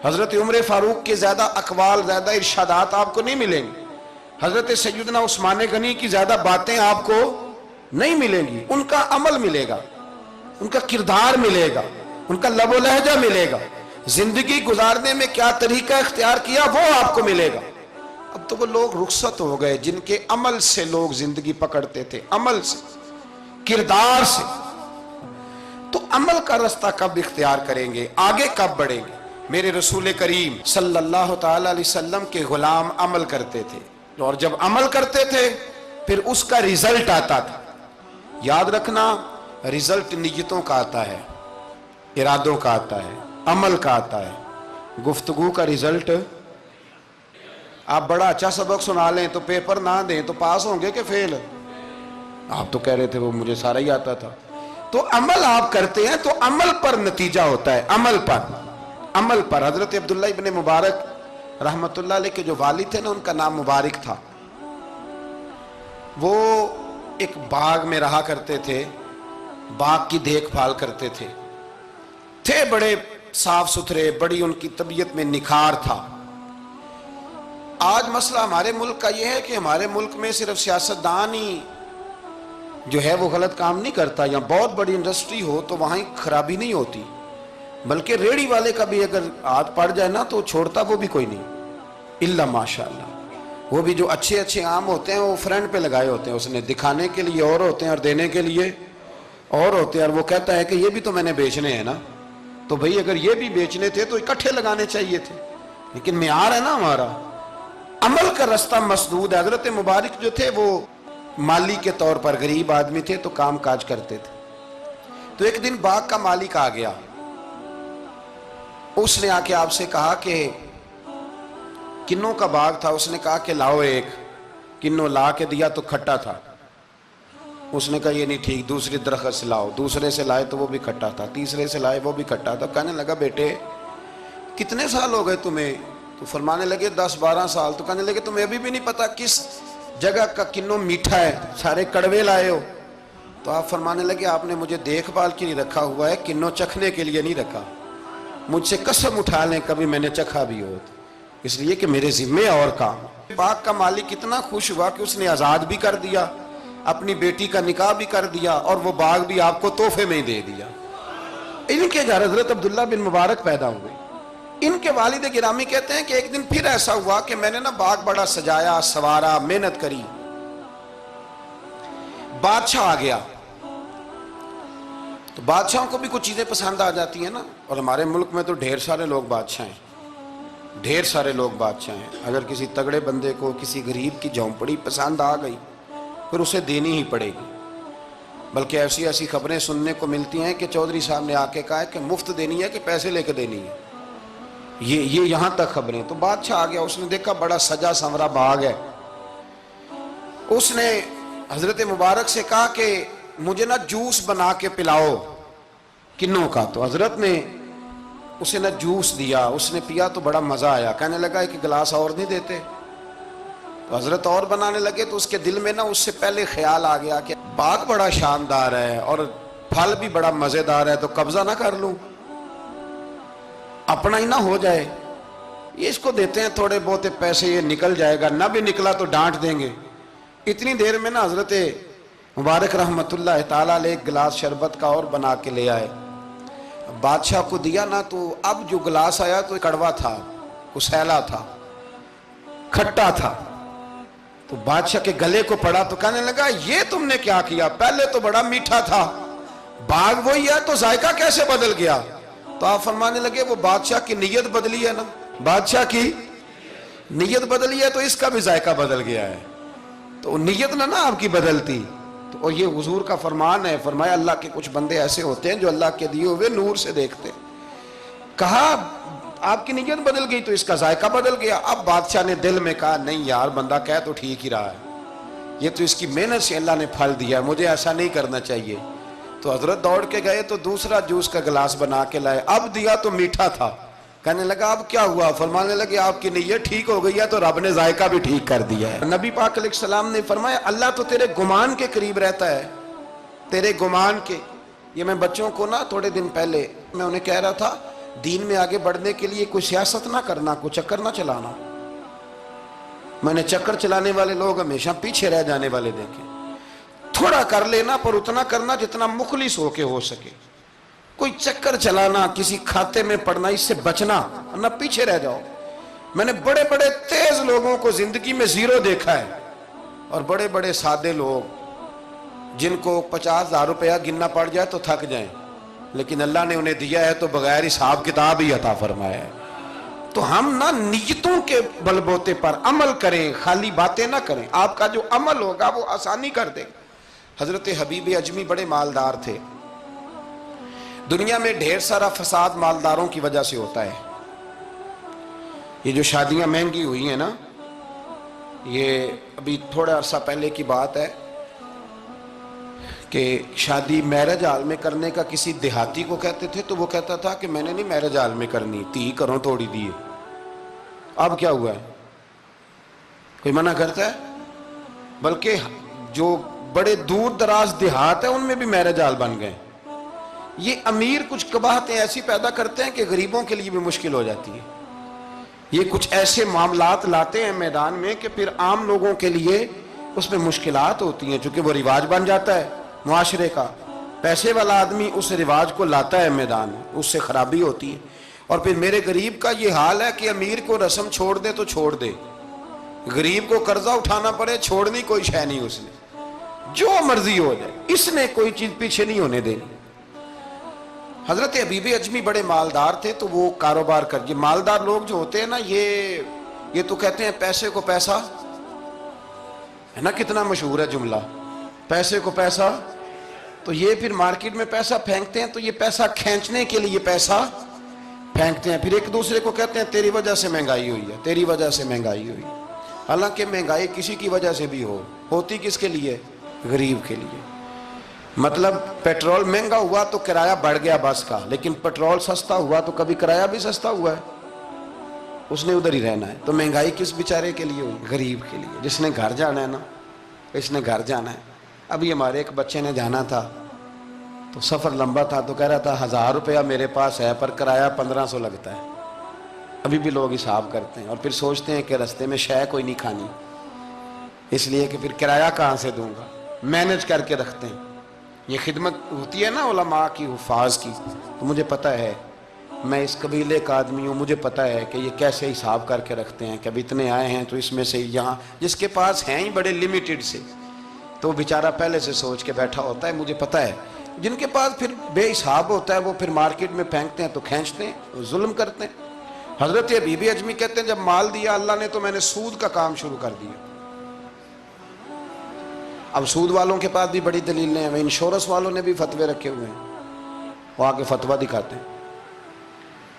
Speaker 1: حضرت عمر فاروق کے زیادہ اقوال، زیادہ ارشادات آپ کو نہیں ملیں گے. حضرت سیدنا عثمان غنی کی زیادہ باتیں آپ کو نہیں ملیں گی. ان کا عمل ملے گا، ان کا کردار ملے گا، ان کا لب و لہجہ ملے گا، زندگی گزارنے میں کیا طریقہ اختیار کیا وہ آپ کو ملے گا. اب تو وہ لوگ رخصت ہو گئے جن کے عمل سے لوگ زندگی پکڑتے تھے، عمل سے، کردار سے. تو عمل کا رستہ کب اختیار کریں گے؟ آگے کب بڑھیں گے؟ میرے رسول کریم صلی اللہ تعالی علیہ وسلم کے غلام عمل کرتے تھے، اور جب عمل کرتے تھے پھر اس کا ریزلٹ آتا تھا. یاد رکھنا ریزلٹ نیتوں کا آتا ہے، ارادوں کا آتا ہے، عمل کا آتا ہے. گفتگو کا ریزلٹ، آپ بڑا اچھا سبق سنا لیں تو پیپر نہ دیں تو پاس ہوں گے کہ فیل؟ آپ تو کہہ رہے تھے وہ مجھے سارا ہی آتا تھا. تو عمل آپ کرتے ہیں تو عمل پر نتیجہ ہوتا ہے، عمل پر، عمل پر. حضرت عبداللہ ابن مبارک رحمت اللہ علیہ کے جو والد تھے نا ان کا نام مبارک تھا. وہ ایک باغ میں رہا کرتے تھے، باغ کی دیکھ بھال کرتے تھے بڑے صاف ستھرے، بڑی ان کی طبیعت میں نکھار تھا. آج مسئلہ ہمارے ملک کا یہ ہے کہ ہمارے ملک میں صرف سیاستدان ہی جو ہے وہ غلط کام نہیں کرتا. یا بہت بڑی انڈسٹری ہو تو وہاں خرابی نہیں ہوتی، بلکہ ریڑھی والے کا بھی اگر ہاتھ پڑ جائے نا تو چھوڑتا وہ بھی کوئی نہیں، الا ماشاء اللہ۔ وہ بھی جو اچھے اچھے آم ہوتے ہیں وہ فرنٹ پہ لگائے ہوتے ہیں، اس نے دکھانے کے لیے اور ہوتے ہیں اور دینے کے لیے اور ہوتے ہیں، اور وہ کہتا ہے کہ یہ بھی تو میں نے بیچنے ہیں نا، تو بھئی اگر یہ بھی بیچنے تھے تو اکٹھے لگانے چاہیے تھے، لیکن معیار ہے نا ہمارا، عمل کا رستہ مسدود ہے۔ حضرت مبارک جو تھے وہ مالی کے طور پر غریب آدمی تھے تو کام کاج کرتے تھے۔ تو ایک دن باغ کا مالک آ گیا، اس نے آ کے آپ سے کہا کہ کنوں کا باغ تھا، اس نے کہا کہ لاؤ ایک، کنوں لا کے دیا تو کھٹا تھا، اس نے کہا یہ نہیں ٹھیک، دوسری درخت سے لاؤ، دوسرے سے لائے تو وہ بھی کھٹا تھا، تیسرے سے لائے وہ بھی کھٹا تھا۔ کہنے لگا بیٹے کتنے سال ہو گئے تمہیں؟ تو فرمانے لگے 10-12 سال۔ تو کہنے لگے تمہیں ابھی بھی نہیں پتا کس جگہ کا کنوں میٹھا ہے، سارے کڑوے لائے ہو؟ تو آپ فرمانے لگے آپ نے مجھے دیکھ بھال کے لیے رکھا ہوا ہے، کنوں چکھنے کے لیے نہیں رکھا، مجھ سے قسم اٹھا لیں کبھی میں نے چکھا بھی ہو، اس لیے کہ میرے ذمے اور کام۔ باغ کا مالک اتنا خوش ہوا کہ اس نے آزاد بھی کر دیا، اپنی بیٹی کا نکاح بھی کر دیا، اور وہ باغ بھی آپ کو تحفے میں ہی دے دیا۔ ان کے گھر حضرت عبداللہ بن مبارک پیدا ہوئے۔ ان کے والد گرامی کہتے ہیں کہ ایک دن پھر ایسا ہوا کہ میں نے نا باغ بڑا سجایا، سوارا، محنت کری، بادشاہ آ گیا۔ تو بادشاہوں کو بھی کچھ چیزیں پسند آ جاتی ہیں نا، اور ہمارے ملک میں تو ڈھیر سارے لوگ بادشاہ ہیں، ڈھیر سارے لوگ بادشاہ ہیں۔ اگر کسی تگڑے بندے کو کسی غریب کی جھونپڑی پسند آ گئی پھر اسے دینی ہی پڑے گی، بلکہ ایسی ایسی خبریں سننے کو ملتی ہیں کہ چودھری صاحب نے آ کے کہا ہے کہ مفت دینی ہے کہ پیسے لے کے دینی ہے، یہ یہاں تک خبریں۔ تو بادشاہ آ گیا، اس نے دیکھا بڑا سجا سنورا باغ ہے، اس نے حضرت مبارک سے کہا کہ مجھے نا جوس بنا کے پلاؤ کنوں کا۔ تو حضرت نے اسے نا جوس دیا، اس نے پیا تو بڑا مزہ آیا، کہنے لگا ایک گلاس اور نہیں دیتے؟ تو حضرت اور بنانے لگے تو اس کے دل میں نا اس سے پہلے خیال آ گیا کہ باغ بڑا شاندار ہے اور پھل بھی بڑا مزیدار ہے، تو قبضہ نہ کر لوں، اپنا ہی نہ ہو جائے، یہ اس کو دیتے ہیں تھوڑے بہت پیسے، یہ نکل جائے گا، نہ بھی نکلا تو ڈانٹ دیں گے۔ اتنی دیر میں نا حضرت مبارک رحمت اللہ تعالیٰ علیہ ایک گلاس شربت کا اور بنا کے لے آئے، بادشاہ کو دیا نا، تو اب جو گلاس آیا تو کڑوا تھا، کسیلا تھا، کھٹا تھا۔ تو بادشاہ کے گلے کو پڑا تو کہنے لگا یہ تم نے کیا کیا؟ پہلے تو بڑا میٹھا تھا، باغ وہی ہے تو ذائقہ کیسے بدل گیا؟ تو آپ فرمانے لگے وہ بادشاہ کی نیت بدلی ہے نا، بادشاہ کی نیت بدلی ہے تو اس کا بھی ذائقہ بدل گیا ہے، تو نیت نہ آپ کی بدلتی۔ تو یہ حضور کا فرمان ہے، فرمایا اللہ کے کچھ بندے ایسے ہوتے ہیں جو اللہ کے دیے ہوئے نور سے دیکھتے۔ کہا آپ کی نیت بدل گئی تو اس کا ذائقہ بدل گیا۔ اب بادشاہ نے دل میں کہا نہیں یار بندہ کہہ تو ٹھیک ہی رہا ہے، یہ تو اس کی محنت سے اللہ نے پھل دیا، مجھے ایسا نہیں کرنا چاہیے۔ تو حضرت دوڑ کے گئے تو دوسرا جوس کا گلاس بنا کے لائے، اب دیا تو میٹھا تھا، کہنے لگا اب کیا ہوا؟ فرمانے لگے آپ کی نیت ٹھیک ہو گئی ہے تو رب نے ذائقہ بھی ٹھیک کر دیا ہے۔ نبی پاک علیہ السلام نے فرمایا اللہ تو تیرے گمان کے قریب رہتا ہے، تیرے گمان کے۔ یہ میں بچوں کو نا تھوڑے دن پہلے میں انہیں کہہ رہا تھا دین میں آگے بڑھنے کے لیے کوئی سیاست نہ کرنا، کوئی چکر نہ چلانا۔ میں نے چکر چلانے والے لوگ ہمیشہ پیچھے رہ جانے والے دیکھے، تھوڑا کر لینا پر اتنا کرنا جتنا مخلص ہو کے ہو سکے، کوئی چکر چلانا، کسی کھاتے میں پڑنا، اس سے بچنا، نہ پیچھے رہ جاؤ۔ میں نے بڑے بڑے تیز لوگوں کو زندگی میں زیرو دیکھا ہے، اور بڑے بڑے سادے لوگ جن کو 50,000 روپیہ گننا پڑ جائے تو تھک جائیں، لیکن اللہ نے انہیں دیا ہے تو بغیر حساب کتاب ہی عطا فرمایا ہے۔ تو ہم نہ نیتوں کے بل بوتے پر عمل کریں، خالی باتیں نہ کریں، آپ کا جو عمل ہوگا وہ آسانی کر دے۔ حضرت حبیب اجمی بڑے مالدار تھے، دنیا میں ڈھیر سارا فساد مالداروں کی وجہ سے ہوتا ہے۔ یہ جو شادیاں مہنگی ہوئی ہیں نا، یہ ابھی تھوڑا عرصہ پہلے کی بات ہے کہ شادی میرج ہال میں کرنے کا کسی دیہاتی کو کہتے تھے تو وہ کہتا تھا کہ میں نے نہیں میرج ہال میں کرنی، تی کروں توڑی دیے۔ اب کیا ہوا ہے؟ کوئی منع کرتا ہے؟ بلکہ جو بڑے دور دراز دیہات ہیں ان میں بھی میرج ہال بن گئے۔ یہ امیر کچھ قباحتیں ایسی پیدا کرتے ہیں کہ غریبوں کے لیے بھی مشکل ہو جاتی ہے۔ یہ کچھ ایسے معاملات لاتے ہیں میدان میں کہ پھر عام لوگوں کے لیے اس میں مشکلات ہوتی ہیں، چونکہ وہ رواج بن جاتا ہے معاشرے کا۔ پیسے والا آدمی اس رواج کو لاتا ہے میدان میں، اس سے خرابی ہوتی ہے۔ اور پھر میرے غریب کا یہ حال ہے کہ امیر کو رسم چھوڑ دے تو چھوڑ دے، غریب کو قرضہ اٹھانا پڑے چھوڑنی کوئی شے نہیں، اس نے جو مرضی ہو جائے، اس نے کوئی چیز پیچھے نہیں ہونے دینی۔ حضرت حبیب اجمی بڑے مالدار تھے، تو وہ کاروبار کر، یہ مالدار لوگ جو ہوتے ہیں نا، یہ تو کہتے ہیں پیسے کو پیسہ، ہے نا، کتنا مشہور ہے جملہ، پیسے کو پیسہ۔ تو یہ پھر مارکیٹ میں پیسہ پھینکتے ہیں، تو یہ پیسہ کھینچنے کے لیے پیسہ پھینکتے ہیں، پھر ایک دوسرے کو کہتے ہیں تیری وجہ سے مہنگائی ہوئی ہے، تیری وجہ سے مہنگائی ہوئی۔ حالانکہ مہنگائی کسی کی وجہ سے بھی ہوتی کس کے لیے؟ غریب کے لیے۔ مطلب پیٹرول مہنگا ہوا تو کرایہ بڑھ گیا بس کا، لیکن پیٹرول سستا ہوا تو کبھی کرایہ بھی سستا ہوا ہے، اس نے ادھر ہی رہنا ہے۔ تو مہنگائی کس بیچارے کے لیے ہوئی؟ غریب کے لیے، جس نے گھر جانا ہے نا، اس نے گھر جانا ہے۔ ابھی ہمارے ایک بچے نے جانا تھا، تو سفر لمبا تھا، تو کہہ رہا تھا 1000 روپیہ میرے پاس ہے پر کرایہ 1500 لگتا ہے۔ ابھی بھی لوگ حساب کرتے ہیں اور پھر سوچتے ہیں کہ رستے میں شے کوئی نہیں کھانی، اس لیے کہ پھر کرایہ کہاں سے دوں گا، مینج کر کے رکھتے ہیں۔ یہ خدمت ہوتی ہے نا علماء کی، حفاظ کی، تو مجھے پتہ ہے، میں اس قبیلے کا آدمی ہوں، مجھے پتہ ہے کہ یہ کیسے حساب کر کے رکھتے ہیں کہ اب اتنے آئے ہیں تو اس میں سے یہاں، جس کے پاس ہیں ہی بڑے لمیٹڈ سے، تو بیچارہ پہلے سے سوچ کے بیٹھا ہوتا ہے۔ مجھے پتہ ہے جن کے پاس پھر بے حساب ہوتا ہے، وہ پھر مارکیٹ میں پھینکتے ہیں تو کھینچتے ہیں، ظلم کرتے ہیں۔ حضرت حبیب اجمی کہتے ہیں جب مال دیا اللہ نے تو میں نے سود کا کام شروع کر دیا۔ اب سود والوں کے پاس بھی بڑی دلیلیں ہیں، انشورنس والوں نے بھی فتوے رکھے ہوئے ہیں، وہ آگے فتویٰ دکھاتے ہیں،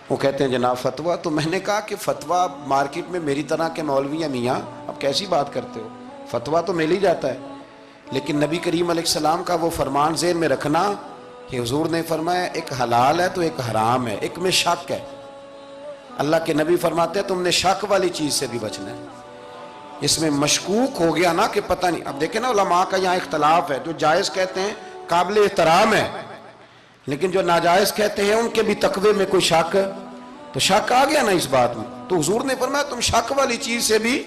Speaker 1: وہ کہتے ہیں جناب فتویٰ۔ تو میں نے کہا کہ فتویٰ مارکیٹ میں میری طرح کے مولوی ہیں میاں، اب کیسی بات کرتے ہو، فتویٰ تو مل ہی جاتا ہے، لیکن نبی کریم علیہ السلام کا وہ فرمان ذہن میں رکھنا کہ حضور نے فرمایا ایک حلال ہے تو ایک حرام ہے، ایک میں شک ہے۔ اللہ کے نبی فرماتے ہیں تم نے شک والی چیز سے بھی بچنا ہے، اس میں مشکوک ہو گیا نا کہ پتہ نہیں۔ اب دیکھیں نا علماء کا یہاں اختلاف ہے، جو جائز کہتے ہیں قابل احترام ہے، لیکن جو ناجائز کہتے ہیں ان کے بھی تقوی میں کوئی شک، تو شک آ گیا نا اس بات میں، تو حضور نے فرمایا تم شک والی چیز سے بھی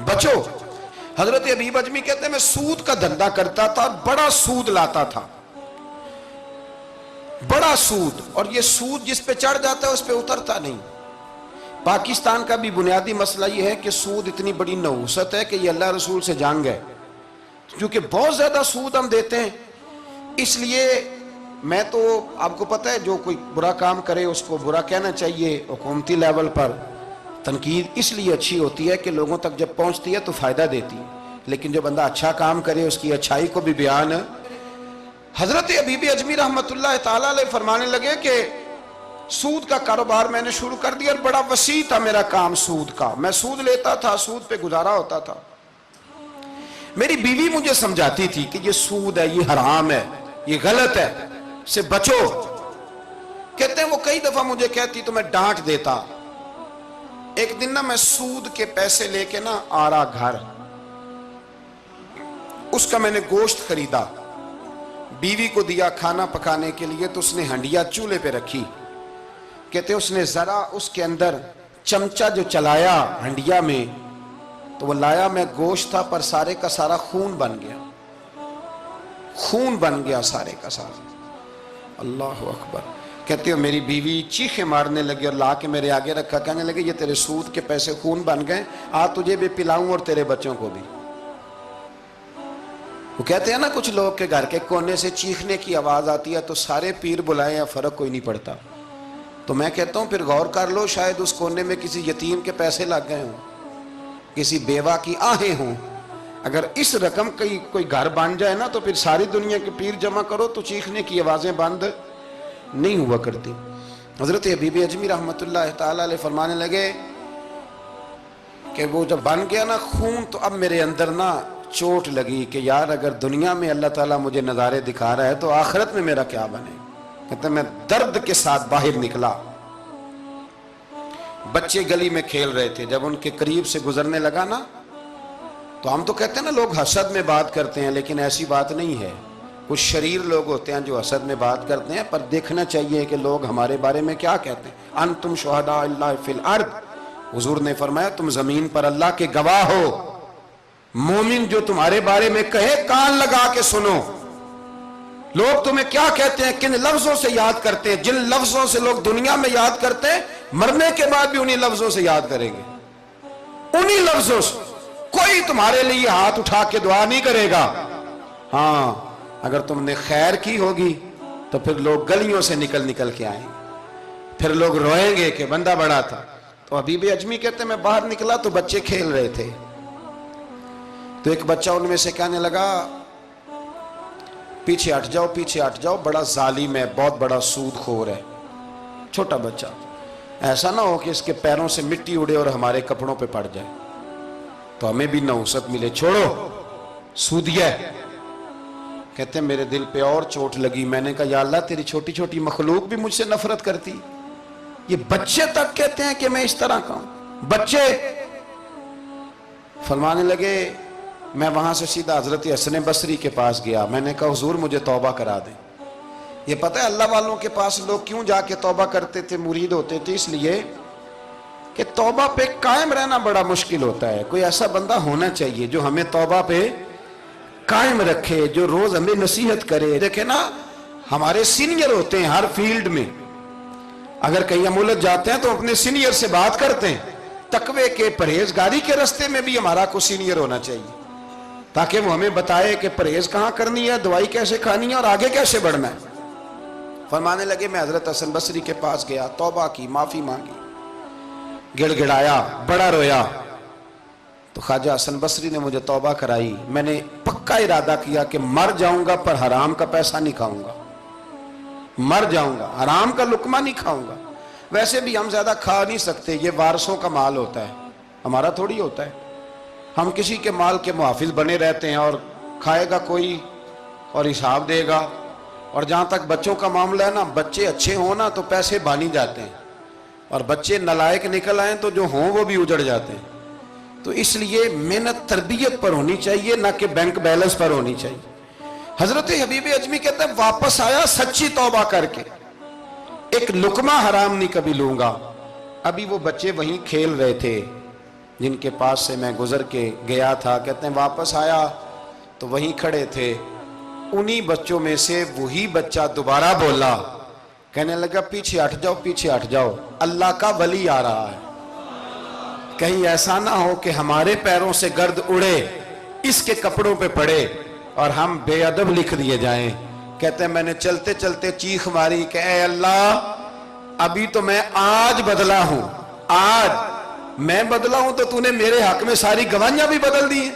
Speaker 1: بچو۔ حضرت حبیب اجمی کہتے ہیں میں سود کا دھندا کرتا تھا، بڑا سود لاتا تھا، بڑا سود، اور یہ سود جس پہ چڑھ جاتا ہے اس پہ اترتا نہیں۔ پاکستان کا بھی بنیادی مسئلہ یہ ہے کہ سود اتنی بڑی نحوست ہے کہ یہ اللہ رسول سے جنگ ہے، کیونکہ بہت زیادہ سود ہم دیتے ہیں۔ اس لیے میں تو آپ کو پتہ ہے جو کوئی برا کام کرے اس کو برا کہنا چاہیے، حکومتی لیول پر تنقید اس لیے اچھی ہوتی ہے کہ لوگوں تک جب پہنچتی ہے تو فائدہ دیتی ہے، لیکن جو بندہ اچھا کام کرے اس کی اچھائی کو بھی بیان۔ حضرت حبیب اجمی رحمت اللہ تعالیٰ علیہ فرمانے لگے کہ سود کا کاروبار میں نے شروع کر دیا، اور بڑا وسیع تھا میرا کام سود کا، میں سود لیتا تھا، سود پہ گزارا ہوتا تھا۔ میری بیوی مجھے سمجھاتی تھی کہ یہ سود ہے، یہ حرام ہے، یہ غلط ہے، سے بچو۔ کہتے ہیں وہ کئی دفعہ مجھے کہتی تو میں ڈانٹ دیتا۔ ایک دن نا میں سود کے پیسے لے کے نا آ رہا گھر، اس کا میں نے گوشت خریدا، بیوی کو دیا کھانا پکانے کے لیے، تو اس نے ہنڈیا چولہے پہ رکھی۔ کہتے اس نے ذرا اس کے اندر چمچہ جو چلایا ہنڈیا میں، تو وہ لایا میں گوشت تھا پر سارے کا سارا خون بن گیا، خون بن گیا سارے کا سارا۔ اللہ اکبر۔ کہتے ہو میری بیوی چیخیں مارنے لگی اور لا کے میرے آگے رکھا، کہنے لگے یہ تیرے سود کے پیسے خون بن گئے، آ تجھے بھی پلاؤں اور تیرے بچوں کو بھی۔ وہ کہتے ہیں نا کچھ لوگ کے گھر کے کونے سے چیخنے کی آواز آتی ہے تو سارے پیر بلائیں یا فرق کوئی نہیں پڑتا۔ تو میں کہتا ہوں پھر غور کر لو، شاید اس کونے میں کسی یتیم کے پیسے لگ گئے ہوں، کسی بیوہ کی آہیں ہوں۔ اگر اس رقم کی کوئی گھر بن جائے نا تو پھر ساری دنیا کے پیر جمع کرو تو چیخنے کی آوازیں بند نہیں ہوا کرتی۔ حضرت حبیب اجمی رحمت اللہ تعالیٰ علیہ فرمانے لگے کہ وہ جب بن گیا نا خون، تو اب میرے اندر نا چوٹ لگی کہ یار اگر دنیا میں اللہ تعالیٰ مجھے نظارے دکھا رہا ہے تو آخرت میں میرا کیا بنے۔ کہتے میں درد کے ساتھ باہر نکلا، بچے گلی میں کھیل رہے تھے، جب ان کے قریب سے گزرنے لگا نا تو ہم تو کہتے ہیں نا لوگ حسد میں بات کرتے ہیں، لیکن ایسی بات نہیں ہے۔ کچھ شریر لوگ ہوتے ہیں جو حسد میں بات کرتے ہیں، پر دیکھنا چاہیے کہ لوگ ہمارے بارے میں کیا کہتے ہیں۔ انتم شہداء اللہ فی الارض، حضور نے فرمایا تم زمین پر اللہ کے گواہ ہو، مومن جو تمہارے بارے میں کہے کان لگا کے سنو، لوگ تمہیں کیا کہتے ہیں، کن لفظوں سے یاد کرتے ہیں؟ جن لفظوں سے لوگ دنیا میں یاد کرتے ہیں، مرنے کے بعد بھی انہی لفظوں سے یاد کریں گے، انہی لفظوں سے۔ کوئی تمہارے لیے ہاتھ اٹھا کے دعا نہیں کرے گا۔ ہاں اگر تم نے خیر کی ہوگی تو پھر لوگ گلیوں سے نکل نکل کے آئیں گے، پھر لوگ روئیں گے کہ بندہ بڑا تھا۔ تو حبیب اجمی کہتے ہیں میں باہر نکلا تو بچے کھیل رہے تھے، تو ایک بچہ ان میں سے کہنے لگا پیچھے ہٹ جاؤ، پیچھے ہٹ جاؤ، بڑا ظالم ہے، بہت بڑا سود خور ہے۔ چھوٹا بچہ، ایسا نہ ہو کہ اس کے پیروں سے مٹی اڑے اور ہمارے کپڑوں پہ پڑ جائے تو ہمیں بھی نحوست ملے، چھوڑو سودیہ ہے۔ کہتے ہیں میرے دل پہ اور چوٹ لگی، میں نے کہا یا اللہ تیری چھوٹی چھوٹی مخلوق بھی مجھ سے نفرت کرتی، یہ بچے تک کہتے ہیں کہ میں اس طرح کا ہوں۔ بچے فرمانے لگے، میں وہاں سے سیدھا حضرت حسن بصری کے پاس گیا، میں نے کہا حضور مجھے توبہ کرا دیں۔ یہ پتہ ہے اللہ والوں کے پاس لوگ کیوں جا کے توبہ کرتے تھے، مرید ہوتے تھے؟ اس لیے کہ توبہ پہ قائم رہنا بڑا مشکل ہوتا ہے۔ کوئی ایسا بندہ ہونا چاہیے جو ہمیں توبہ پہ قائم رکھے، جو روز ہمیں نصیحت کرے۔ دیکھیں نا، ہمارے سینئر ہوتے ہیں ہر فیلڈ میں، اگر کہیں ہم الجھ جاتے ہیں تو اپنے سینئر سے بات کرتے ہیں۔ تقوی کے پرہیزگاری کے راستے میں بھی ہمارا کوئی سینئر ہونا چاہیے تاکہ وہ ہمیں بتائے کہ پرہیز کہاں کرنی ہے، دوائی کیسے کھانی ہے اور آگے کیسے بڑھنا ہے۔ فرمانے لگے میں حضرت حسن بصری کے پاس گیا، توبہ کی، معافی مانگی، گڑ گڑایا، بڑا رویا، تو خواجہ حسن بصری نے مجھے توبہ کرائی۔ میں نے پکا ارادہ کیا کہ مر جاؤں گا پر حرام کا پیسہ نہیں کھاؤں گا، مر جاؤں گا حرام کا لقمہ نہیں کھاؤں گا۔ ویسے بھی ہم زیادہ کھا نہیں سکتے، یہ وارثوں کا مال ہوتا ہے، ہمارا تھوڑی ہوتا ہے۔ ہم کسی کے مال کے محافظ بنے رہتے ہیں، اور کھائے گا کوئی اور حساب دے گا۔ اور جہاں تک بچوں کا معاملہ ہے نا، بچے اچھے ہوں نا تو پیسے بانی جاتے ہیں، اور بچے نالائق نکل آئیں تو جو ہوں وہ بھی اجڑ جاتے ہیں۔ تو اس لیے محنت تربیت پر ہونی چاہیے، نہ کہ بینک بیلنس پر ہونی چاہیے۔ حضرت حبیب اجمی کہتے ہیں واپس آیا سچی توبہ کر کے، ایک لقمہ حرام نہیں کبھی لوں گا۔ ابھی وہ بچے وہیں کھیل رہے تھے جن کے پاس سے میں گزر کے گیا تھا، کہتے ہیں واپس آیا تو وہیں کھڑے تھے، انہی بچوں میں سے وہی بچہ دوبارہ بولا، کہنے لگا پیچھے ہٹ جاؤ، پیچھے ہٹ جاؤ، اللہ کا ولی آ رہا ہے، کہیں ایسا نہ ہو کہ ہمارے پیروں سے گرد اڑے، اس کے کپڑوں پہ پڑے اور ہم بے ادب لکھ دیے جائیں۔ کہتے ہیں میں نے چلتے چلتے چیخ ماری کہ اے اللہ، ابھی تو میں آج بدلا ہوں، آج میں بدلا ہوں، تو تو نے میرے حق میں ساری گواہیاں بھی بدل دی ہیں،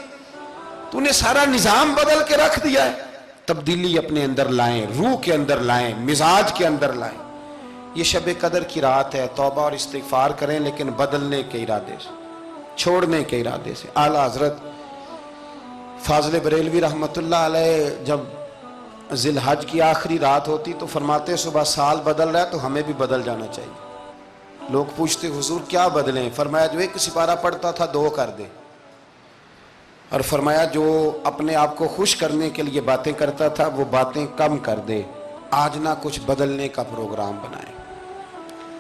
Speaker 1: تو نے سارا نظام بدل کے رکھ دیا ہے۔ تبدیلی اپنے اندر لائیں، روح کے اندر لائیں، مزاج کے اندر لائیں۔ یہ شب قدر کی رات ہے، توبہ اور استغفار کریں، لیکن بدلنے کے ارادے سے، چھوڑنے کے ارادے سے۔ اعلیٰ حضرت فاضل بریلوی رحمت اللہ علیہ جب ذی الحج کی آخری رات ہوتی تو فرماتے صبح سال بدل رہا ہے تو ہمیں بھی بدل جانا چاہیے۔ لوگ پوچھتے حضور کیا بدلیں؟ فرمایا جو ایک سپارہ پڑھتا تھا 2 کر دے، اور فرمایا جو اپنے آپ کو خوش کرنے کے لیے باتیں کرتا تھا وہ باتیں کم کر دے۔ آج نہ کچھ بدلنے کا پروگرام بنائیں،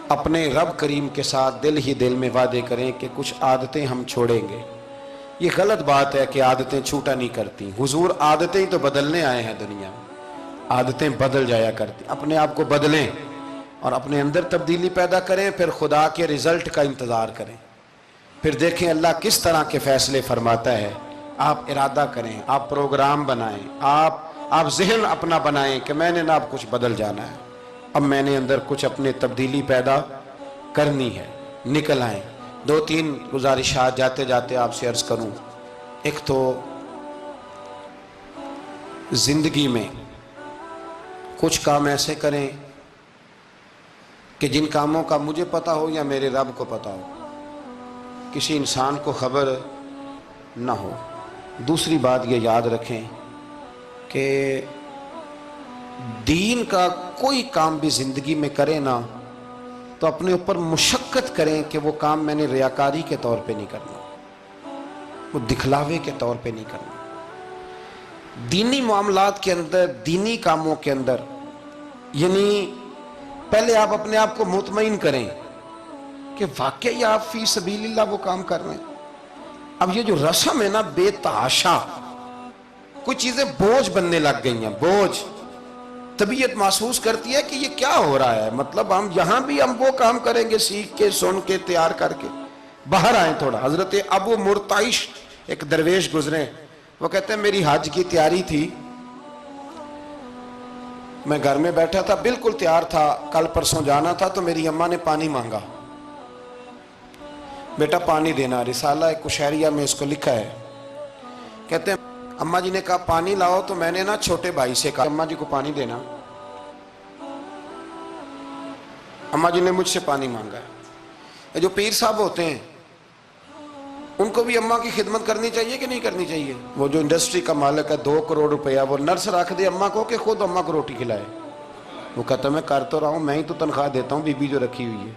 Speaker 1: اپنے رب کریم کے ساتھ دل ہی دل میں وعدے کریں کہ کچھ عادتیں ہم چھوڑیں گے۔ یہ غلط بات ہے کہ عادتیں چھوٹا نہیں کرتی، حضور عادتیں تو بدلنے آئے ہیں دنیا میں، عادتیں بدل جایا کرتی۔ اپنے آپ کو بدلیں اور اپنے اندر تبدیلی پیدا کریں، پھر خدا کے رزلٹ کا انتظار کریں، پھر دیکھیں اللہ کس طرح کے فیصلے فرماتا ہے۔ آپ ارادہ کریں، آپ پروگرام بنائیں، آپ ذہن اپنا بنائیں کہ میں نے نا اب کچھ بدل جانا ہے، اب میں نے اندر کچھ اپنے تبدیلی پیدا کرنی ہے، نکل آئیں۔ 2-3 گزارشات جاتے جاتے آپ سے عرض کروں۔ ایک تو زندگی میں کچھ کام ایسے کریں کہ جن کاموں کا مجھے پتا ہو یا میرے رب کو پتا ہو، کسی انسان کو خبر نہ ہو۔ دوسری بات یہ یاد رکھیں کہ دین کا کوئی کام بھی زندگی میں کریں نا تو اپنے اوپر مشقت کریں کہ وہ کام میں نے ریاکاری کے طور پہ نہیں کرنا، وہ دکھلاوے کے طور پہ نہیں کرنا۔ دینی معاملات کے اندر، دینی کاموں کے اندر، یعنی پہلے آپ اپنے آپ کو مطمئن کریں کہ واقعی آپ فی سبیل اللہ وہ کام کر رہے ہیں۔ اب یہ جو رسم ہے نا بے تحاشا، کچھ چیزیں بوجھ بننے لگ گئی ہیں، بوجھ۔ طبیعت محسوس کرتی ہے کہ یہ کیا ہو رہا ہے، مطلب ہم یہاں بھی ہم وہ کام کریں گے سیکھ کے سن کے تیار کر کے، باہر آئیں تھوڑا۔ حضرت ابو مرتعش ایک درویش گزرے، وہ کہتے ہیں میری حج کی تیاری تھی، میں گھر میں بیٹھا تھا بالکل تیار تھا، کل پرسوں جانا تھا، تو میری اماں نے پانی مانگا، بیٹا پانی دینا۔ رسالہ ایک کشہریہ میں اس کو لکھا ہے، کہتے ہیں اماں جی نے کہا پانی لاؤ، تو میں نے نا چھوٹے بھائی سے کہا اماں جی کو پانی دینا، اماں جی نے مجھ سے پانی مانگا ہے۔ یہ جو پیر صاحب ہوتے ہیں ان کو بھی اماں کی خدمت کرنی چاہیے کہ نہیں کرنی چاہیے؟ وہ جو انڈسٹری کا مالک ہے 2 کروڑ روپیہ وہ نرس رکھ دے اماں کو کہ خود اماں کو روٹی کھلائے، وہ کہتا میں کر تو رہا ہوں، میں ہی تو تنخواہ دیتا ہوں، بی بی جو رکھی ہوئی ہے،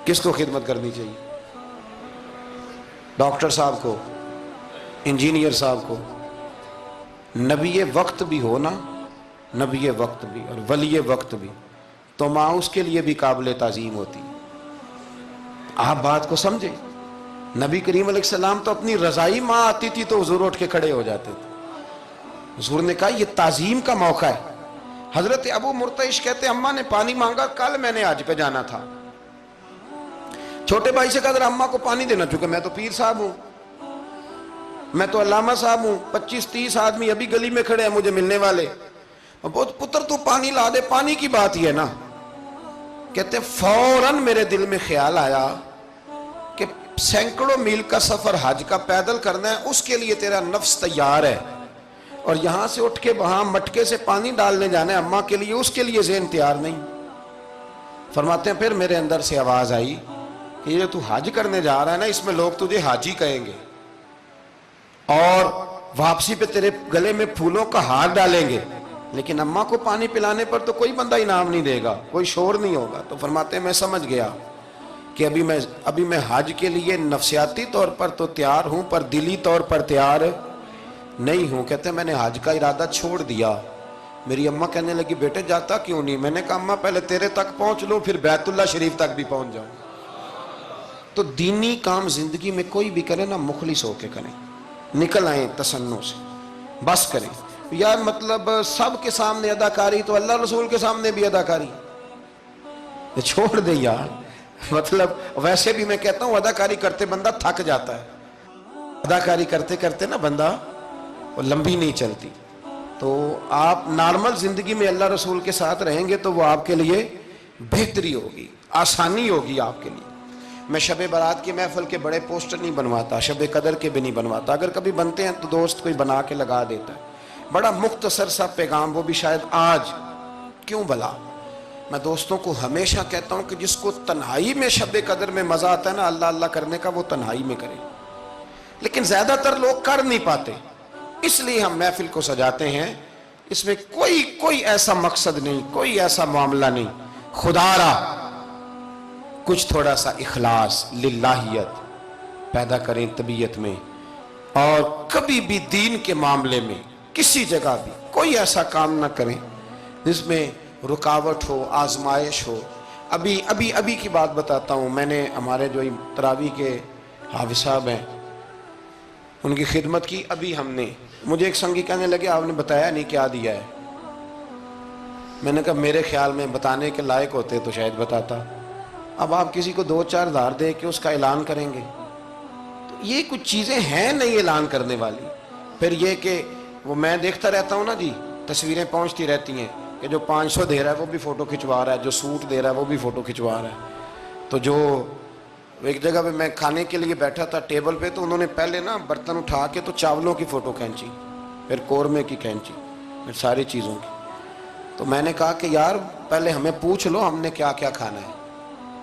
Speaker 1: کس کو خدمت کرنی چاہیے؟ ڈاکٹر صاحب کو، انجینئر صاحب کو۔ نبی وقت بھی ہونا، نبی وقت بھی اور ولی وقت بھی، تو ماں اس کے لیے بھی قابل تعظیم ہوتی۔ آپ بات کو سمجھیں، نبی کریم علیہ السلام تو اپنی رضائی ماں آتی تھی تو حضور اٹھ کے کھڑے ہو جاتے تھے۔ حضور نے کہا یہ تعظیم کا موقع ہے۔ حضرت ابو مرتعش کہتے اماں نے پانی مانگا، کل میں نے حج پہ جانا تھا، چھوٹے بھائی سے کہا ذرا اماں کو پانی دینا، چونکہ میں تو پیر صاحب ہوں، میں تو علامہ صاحب ہوں، 25-30 آدمی ابھی گلی میں کھڑے ہیں مجھے ملنے والے، پتر تو پانی لا دے، پانی کی بات ہی ہے نا۔ کہتے فوراً میرے دل میں خیال آیا کہ سینکڑوں میل کا سفر حج کا پیدل کرنا ہے، اس کے لیے تیرا نفس تیار ہے، اور یہاں سے اٹھ کے وہاں مٹکے سے پانی ڈالنے جانا ہے اماں کے لیے، اس کے لیے ذہن تیار نہیں۔ فرماتے ہیں پھر میرے اندر سے آواز آئی کہ یہ تو حج کرنے جا رہا ہے نا، اس میں لوگ تجھے حاجی کہیں گے، اور واپسی پہ تیرے گلے میں پھولوں کا ہار ڈالیں گے، لیکن اماں کو پانی پلانے پر تو کوئی بندہ انعام نہیں دے گا، کوئی شور نہیں ہوگا۔ تو فرماتے ہیں میں سمجھ گیا کہ ابھی میں حج کے لیے نفسیاتی طور پر تو تیار ہوں پر دلی طور پر تیار نہیں ہوں۔ کہتے ہیں میں نے حج کا ارادہ چھوڑ دیا۔ میری اماں کہنے لگی بیٹے جاتا کیوں نہیں؟ میں نے کہا اماں پہلے تیرے تک پہنچ لوں پھر بیت اللہ شریف تک بھی پہنچ جاؤں۔ تو دینی کام زندگی میں کوئی بھی کرے نا مخلص ہو کے کریں، نکل آئیں تسنوں سے، بس کریں۔ یار مطلب سب کے سامنے اداکاری تو اللہ رسول کے سامنے بھی اداکاری، چھوڑ دے یار۔ مطلب ویسے بھی میں کہتا ہوں اداکاری کرتے بندہ تھک جاتا ہے، اداکاری کرتے کرتے نا بندہ وہ لمبی نہیں چلتی۔ تو آپ نارمل زندگی میں اللہ رسول کے ساتھ رہیں گے تو وہ آپ کے لیے بہتری ہوگی، آسانی ہوگی آپ کے لیے۔ میں شب برات کی محفل کے بڑے پوسٹر نہیں بنواتا، شب قدر کے بھی نہیں بنواتا، اگر کبھی بنتے ہیں تو دوست کوئی بنا کے لگا دیتا ہے، بڑا مختصر سا پیغام، وہ بھی شاید آج کیوں بلا۔ میں دوستوں کو ہمیشہ کہتا ہوں کہ جس کو تنہائی میں شب قدر میں مزہ آتا ہے نا اللہ اللہ کرنے کا، وہ تنہائی میں کرے، لیکن زیادہ تر لوگ کر نہیں پاتے، اس لیے ہم محفل کو سجاتے ہیں۔ اس میں کوئی ایسا مقصد نہیں، کوئی ایسا معاملہ نہیں، خدا را کچھ تھوڑا سا اخلاص للہیت پیدا کریں طبیعت میں، اور کبھی بھی دین کے معاملے میں کسی جگہ بھی کوئی ایسا کام نہ کریں جس میں رکاوٹ ہو، آزمائش ہو۔ ابھی کی بات بتاتا ہوں، میں نے ہمارے جو تراویح کے حافظ صاحب ہیں ان کی خدمت کی، ابھی ہم نے، مجھے ایک سنگی کہنے لگے آپ نے بتایا نہیں کیا دیا ہے۔ میں نے کہا میرے خیال میں بتانے کے لائق ہوتے تو شاید بتاتا، اب آپ کسی کو 2-4 ہزار دے کے اس کا اعلان کریں گے تو یہ کچھ چیزیں ہیں نہیں اعلان کرنے والی۔ پھر یہ کہ وہ میں دیکھتا رہتا ہوں نا جی، تصویریں پہنچتی رہتی ہیں کہ جو 500 دے رہا ہے وہ بھی فوٹو کھنچوا رہا ہے، جو سوٹ دے رہا ہے وہ بھی فوٹو کھنچوا رہا ہے۔ تو جو ایک جگہ پہ میں کھانے کے لیے بیٹھا تھا ٹیبل پہ، تو انہوں نے پہلے نا برتن اٹھا کے تو چاولوں کی فوٹو کھینچی، پھر قورمے کی کھینچی، پھر ساری چیزوں کی۔ تو میں نے کہا کہ یار پہلے ہمیں پوچھ لو ہم نے کیا کیا کھانا ہے،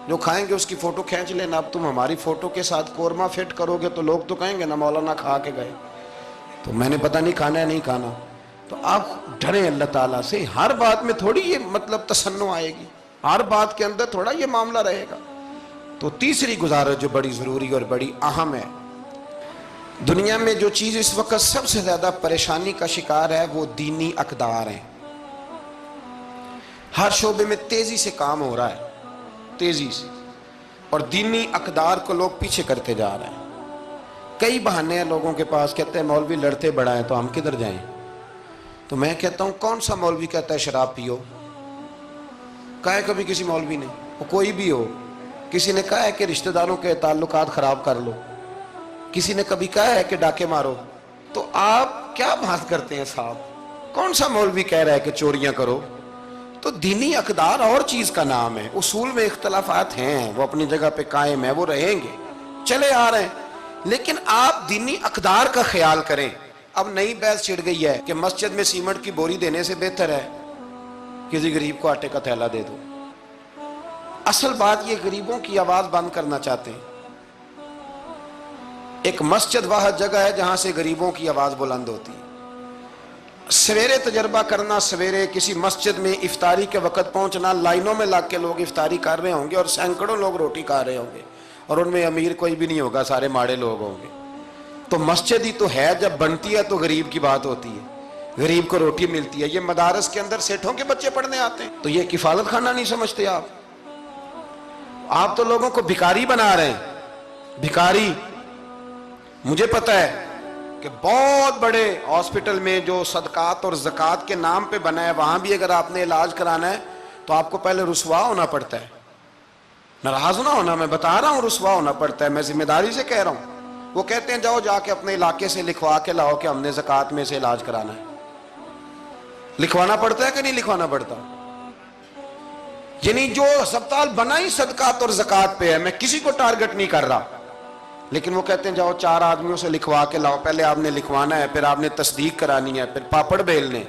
Speaker 1: جو کھائیں گے اس کی فوٹو کھینچ لینا۔ اب تم ہماری فوٹو کے ساتھ قورمہ فٹ کرو گے تو لوگ تو کہیں گے نا مولانا کھا کے گئے، تو میں نے پتہ نہیں کھانا ہے نہیں کھانا۔ تو آپ ڈریں اللہ تعالیٰ سے، ہر بات میں تھوڑی یہ مطلب تسنع آئے گی، ہر بات کے اندر تھوڑا یہ معاملہ رہے گا۔ تو تیسری گزارش جو بڑی ضروری اور بڑی اہم ہے، دنیا میں جو چیز اس وقت سب سے زیادہ پریشانی کا شکار ہے وہ دینی اقدار ہیں۔ ہر شعبے میں تیزی سے کام ہو رہا ہے، تیزی سے، اور دینی اقدار کو لوگ پیچھے کرتے جا رہے ہیں۔ کئی بہانے ہیں لوگوں کے پاس، کہتے ہیں مولوی لڑتے بڑا ہیں تو ہم کدھر جائیں، تو میں کہتا ہوں کون سا مولوی کہتا ہے شراب پیو؟ کہا ہے کبھی کسی مولوی نے؟ وہ کوئی بھی ہو، کسی نے کہا ہے کہ رشتہ داروں کے تعلقات خراب کر لو؟ کسی نے کبھی کہا ہے کہ ڈاکے مارو؟ تو آپ کیا بات کرتے ہیں صاحب؟ کون سا مولوی کہہ رہا ہے کہ چوریاں کرو؟ تو دینی اقدار اور چیز کا نام ہے، اصول میں اختلافات ہیں، وہ اپنی جگہ پہ قائم ہے، وہ رہیں گے، چلے آ رہے ہیں، لیکن آپ دینی اقدار کا خیال کریں۔ اب نئی بحث چھڑ گئی ہے کہ مسجد میں سیمنٹ کی بوری دینے سے بہتر ہے کسی غریب کو آٹے کا تھیلا دے دو۔ اصل بات یہ غریبوں کی آواز بند کرنا چاہتے ہیں۔ ایک مسجد واحد جگہ ہے جہاں سے غریبوں کی آواز بلند ہوتی ہے۔ سویرے تجربہ کرنا، سویرے کسی مسجد میں افطاری کے وقت پہنچنا، لائنوں میں لگ کے لوگ افطاری کر رہے ہوں گے اور سینکڑوں لوگ روٹی کھا رہے ہوں گے، اور ان میں امیر کوئی بھی نہیں ہوگا، سارے ماڑے لوگ ہوں گے۔ تو مسجد ہی تو ہے، جب بنتی ہے تو غریب کی بات ہوتی ہے، غریب کو روٹی ملتی ہے۔ یہ مدارس کے اندر سیٹھوں کے بچے پڑھنے آتے ہیں، تو یہ کفالت خانہ نہیں سمجھتے آپ تو لوگوں کو بھکاری بنا رہے ہیں، بھکاری۔ مجھے پتا ہے کہ بہت بڑے ہاسپٹل میں جو صدقات اور زکوٰۃ کے نام پہ بنا ہے، وہاں بھی اگر آپ نے علاج کرانا ہے تو آپ کو پہلے رسوا ہونا پڑتا ہے۔ ناراض نہ ہونا، میں بتا رہا ہوں رسوا ہونا پڑتا ہے، میں ذمہ داری سے کہہ رہا ہوں۔ وہ کہتے ہیں جاؤ جا کے اپنے علاقے سے لکھوا کے لاؤ کہ ہم نے زکوٰۃ میں سے علاج کرانا ہے۔ لکھوانا پڑتا ہے کہ نہیں لکھوانا پڑتا؟ یعنی جو ہسپتال بنا ہی صدقات اور زکوٰۃ پہ ہے، میں کسی کو ٹارگٹ نہیں کر رہا، لیکن وہ کہتے ہیں جاؤ 4 آدمیوں سے لکھوا کے لاؤ۔ پہلے آپ نے لکھوانا ہے، پھر آپ نے تصدیق کرانی ہے، پھر پاپڑ بیلنے۔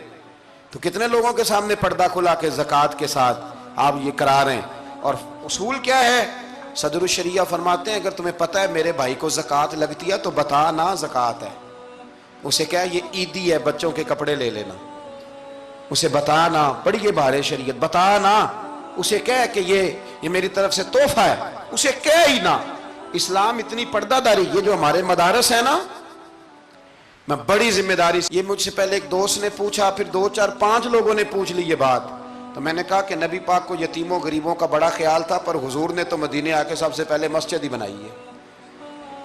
Speaker 1: تو کتنے لوگوں کے سامنے پردہ کھلا کے زکوٰۃ کے ساتھ آپ یہ کرا رہے ہیں؟ اور اصول کیا ہے؟ صدر الشریعہ فرماتے ہیں اگر تمہیں پتہ ہے میرے بھائی کو زکوٰۃ لگتی ہے تو بتا نا زکوٰۃ ہے۔ اسے کیا یہ عیدی ہے، بچوں کے کپڑے لے لینا، اسے بتا نا، پڑھیے بہار شریعت، بتا نا، اسے کہہ کہ یہ میری طرف سے تحفہ ہے، اسے کہہ ہی نا۔ اسلام اتنی پردہ داری، یہ جو ہمارے مدارس ہیں نا، میں بڑی ذمہ داری سے، یہ مجھ سے پہلے ایک دوست نے پوچھا، پھر 2 4 5 لوگوں نے پوچھ لی یہ بات، تو میں نے کہا کہ نبی پاک کو یتیموں غریبوں کا بڑا خیال تھا، پر حضور نے تو مدینے آ کے سب سے پہلے مسجد ہی بنائی ہے،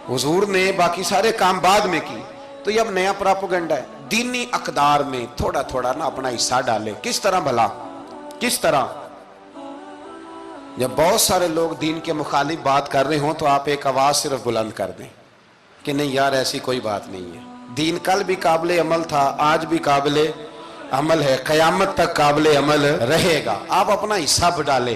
Speaker 1: حضور نے باقی سارے کام بعد میں کی۔ تو یہ اب نیا پراپوگنڈا ہے۔ دینی اقدار میں تھوڑا تھوڑا نا اپنا حصہ ڈالے۔ کس طرح بھلا؟ کس طرح؟ جب بہت سارے لوگ دین کے مخالف بات کر رہے ہوں تو آپ ایک آواز صرف بلند کر دیں کہ نہیں یار ایسی کوئی بات نہیں ہے، دین کل بھی قابل عمل تھا، آج بھی قابل عمل ہے، قیامت تک قابل عمل رہے گا۔ آپ اپنا حصہ ڈالیں۔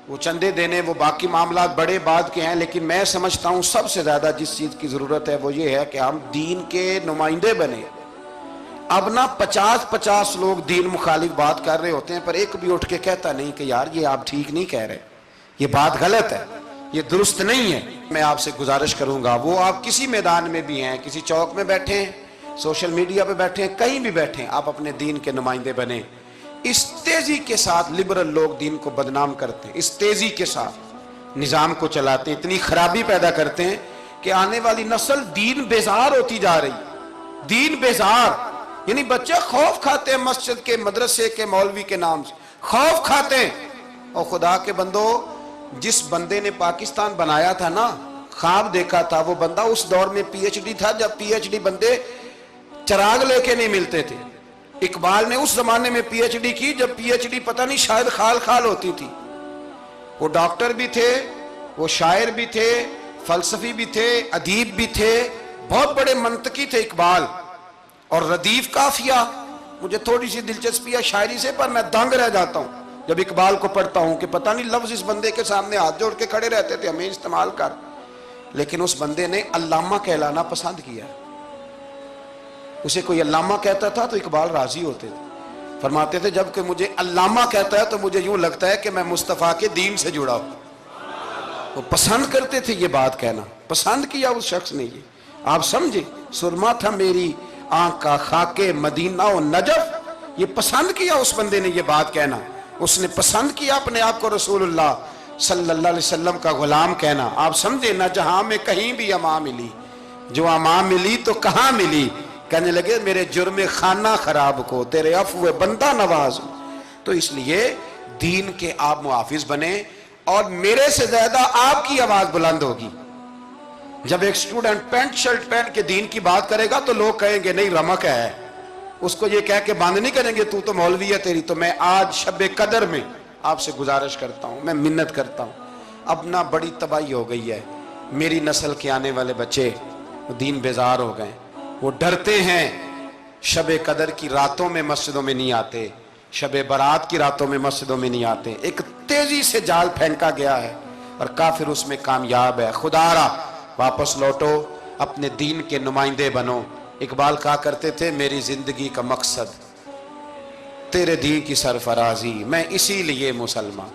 Speaker 1: وہ چندے دینے، وہ باقی معاملات بڑے بعد کے ہیں، لیکن میں سمجھتا ہوں سب سے زیادہ جس چیز کی ضرورت ہے وہ یہ ہے کہ ہم دین کے نمائندے بنیں۔ اب نہ 50 لوگ دین مخالف بات کر رہے ہوتے ہیں، پر ایک بھی اٹھ کے کہتا نہیں کہ یار یہ آپ ٹھیک نہیں کہہ رہے، یہ بات غلط ہے، یہ درست نہیں ہے۔ میں آپ سے گزارش کروں گا، وہ آپ کسی میدان میں بھی ہیں، کسی چوک میں بیٹھے ہیں، سوشل میڈیا پہ بیٹھے ہیں، کہیں بھی بیٹھے ہیں، آپ اپنے دین کے نمائندے بنیں۔ اس تیزی کے ساتھ لبرل لوگ دین کو بدنام کرتے ہیں، اس تیزی کے ساتھ نظام کو چلاتے ہیں، اتنی خرابی پیدا کرتے ہیں کہ آنے والی نسل دین بیزار ہوتی جا رہی، دین بیزار، یعنی بچے خوف کھاتے ہیں مسجد کے، مدرسے کے، مولوی کے نام سے خوف کھاتے ہیں۔ اور خدا کے بندو، جس بندے نے پاکستان بنایا تھا نا، خواب دیکھا تھا، وہ بندہ اس دور میں پی ایچ ڈی تھا جب پی ایچ ڈی بندے چراغ لے کے نہیں ملتے تھے۔ اقبال نے اس زمانے میں پی ایچ ڈی کی جب پی ایچ ڈی پتہ نہیں شاید خال خال ہوتی تھی۔ وہ ڈاکٹر بھی تھے، وہ شاعر بھی تھے، فلسفی بھی تھے، ادیب بھی تھے، بہت بڑے منطقی تھے اقبال۔ اور ردیف قافیہ، مجھے تھوڑی سی دلچسپی ہے شاعری سے، پر میں دنگ رہ جاتا ہوں جب اقبال کو پڑھتا ہوں کہ پتہ نہیں لفظ اس بندے کے سامنے ہاتھ جوڑ کے کھڑے رہتے تھے ہمیں استعمال کر، لیکن اس بندے نے علامہ کہلانا پسند کیا۔ اسے کوئی علامہ کہتا تھا تو اقبال راضی ہوتے تھے، فرماتے تھے جب کہ مجھے علامہ کہتا ہے تو مجھے یوں لگتا ہے کہ میں مصطفیٰ کے دین سے جڑا ہوں۔ وہ پسند کرتے تھے یہ بات کہنا، پسند کیا اس شخص نے۔ یہ آپ سمجھے، سرما تھا میری آنکھ کا خاک مدینہ و نجف، یہ پسند کیا اس بندے نے یہ بات کہنا۔ اس نے پسند کیا اپنے آپ کو رسول اللہ صلی اللہ علیہ وسلم کا غلام کہنا۔ آپ سمجھے نہ جہاں میں کہیں بھی امان ملی، جو امان ملی تو کہاں ملی، کہنے لگے میرے جرم خانہ خراب کو تیرے عفو بندہ نواز۔ تو اس لیے دین کے آپ محافظ بنیں، اور میرے سے زیادہ آپ کی آواز بلند ہوگی۔ جب ایک اسٹوڈنٹ پینٹ شرٹ پہن کے دین کی بات کرے گا تو لوگ کہیں گے نہیں رمق ہے، اس کو یہ کہہ کے بند نہیں کریں گے تو مولوی ہے تیری. تو میں آج شب قدر میں آپ سے گزارش کرتا ہوں, میں منت کرتا ہوں. اب نہ بڑی تباہی ہو گئی ہے, میری نسل کے آنے والے بچے دین بیزار ہو گئے, وہ ڈرتے ہیں, شب قدر کی راتوں میں مسجدوں میں نہیں آتے, شب برات کی راتوں میں مسجدوں میں نہیں آتے. ایک تیزی سے جال پھینکا گیا ہے اور کافر اس میں کامیاب ہے. خدا را واپس لوٹو, اپنے دین کے نمائندے بنو. اقبال کہا کرتے تھے میری زندگی کا مقصد تیرے دین کی سرفرازی, میں اسی لیے مسلمان,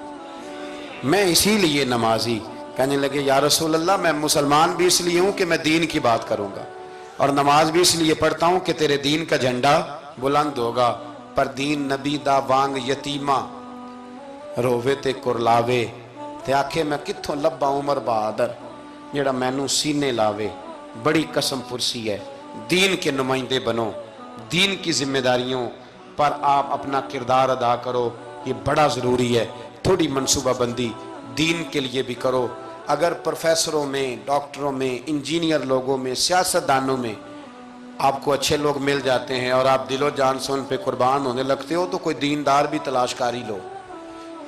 Speaker 1: میں اسی لیے نمازی. کہنے لگے یا رسول اللہ میں مسلمان بھی اس لیے ہوں کہ میں دین کی بات کروں گا, اور نماز بھی اس لیے پڑھتا ہوں کہ تیرے دین کا جھنڈا بلند ہوگا. پر دین نبی دا وانگ یتیمہ رووے تے کرلاوے, تے آکھے میں کتھوں لبا عمر بہادر جڑا مینوں سینے لاوے. بڑی قسم پرسی ہے, دین کے نمائندے بنو, دین کی ذمہ داریوں پر آپ اپنا کردار ادا کرو, یہ بڑا ضروری ہے. تھوڑی منصوبہ بندی دین کے لیے بھی کرو. اگر پروفیسروں میں, ڈاکٹروں میں, انجینئر لوگوں میں, سیاستدانوں میں آپ کو اچھے لوگ مل جاتے ہیں اور آپ دل و جان سے ان پہ قربان ہونے لگتے ہو, تو کوئی دیندار بھی تلاش کاری لو,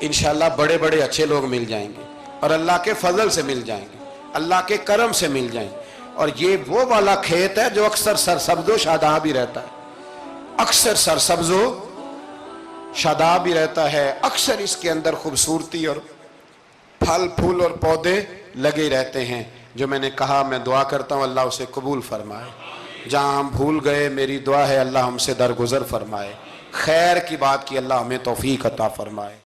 Speaker 1: انشاءاللہ بڑے بڑے اچھے لوگ مل جائیں گے, اور اللہ کے فضل سے مل جائیں گے, اللہ کے کرم سے مل جائیں گے. اور یہ وہ والا کھیت ہے جو اکثر سرسبز و شاداب ہی رہتا ہے, اکثر سرسبز و شاداب ہی رہتا ہے, اکثر اس کے اندر خوبصورتی اور پھل پھول اور پودے لگے رہتے ہیں. جو میں نے کہا میں دعا کرتا ہوں اللہ اسے قبول فرمائے. جہاں ہم بھول گئے میری دعا ہے اللہ ہم سے درگزر فرمائے. خیر کی بات کی اللہ ہمیں توفیق عطا فرمائے.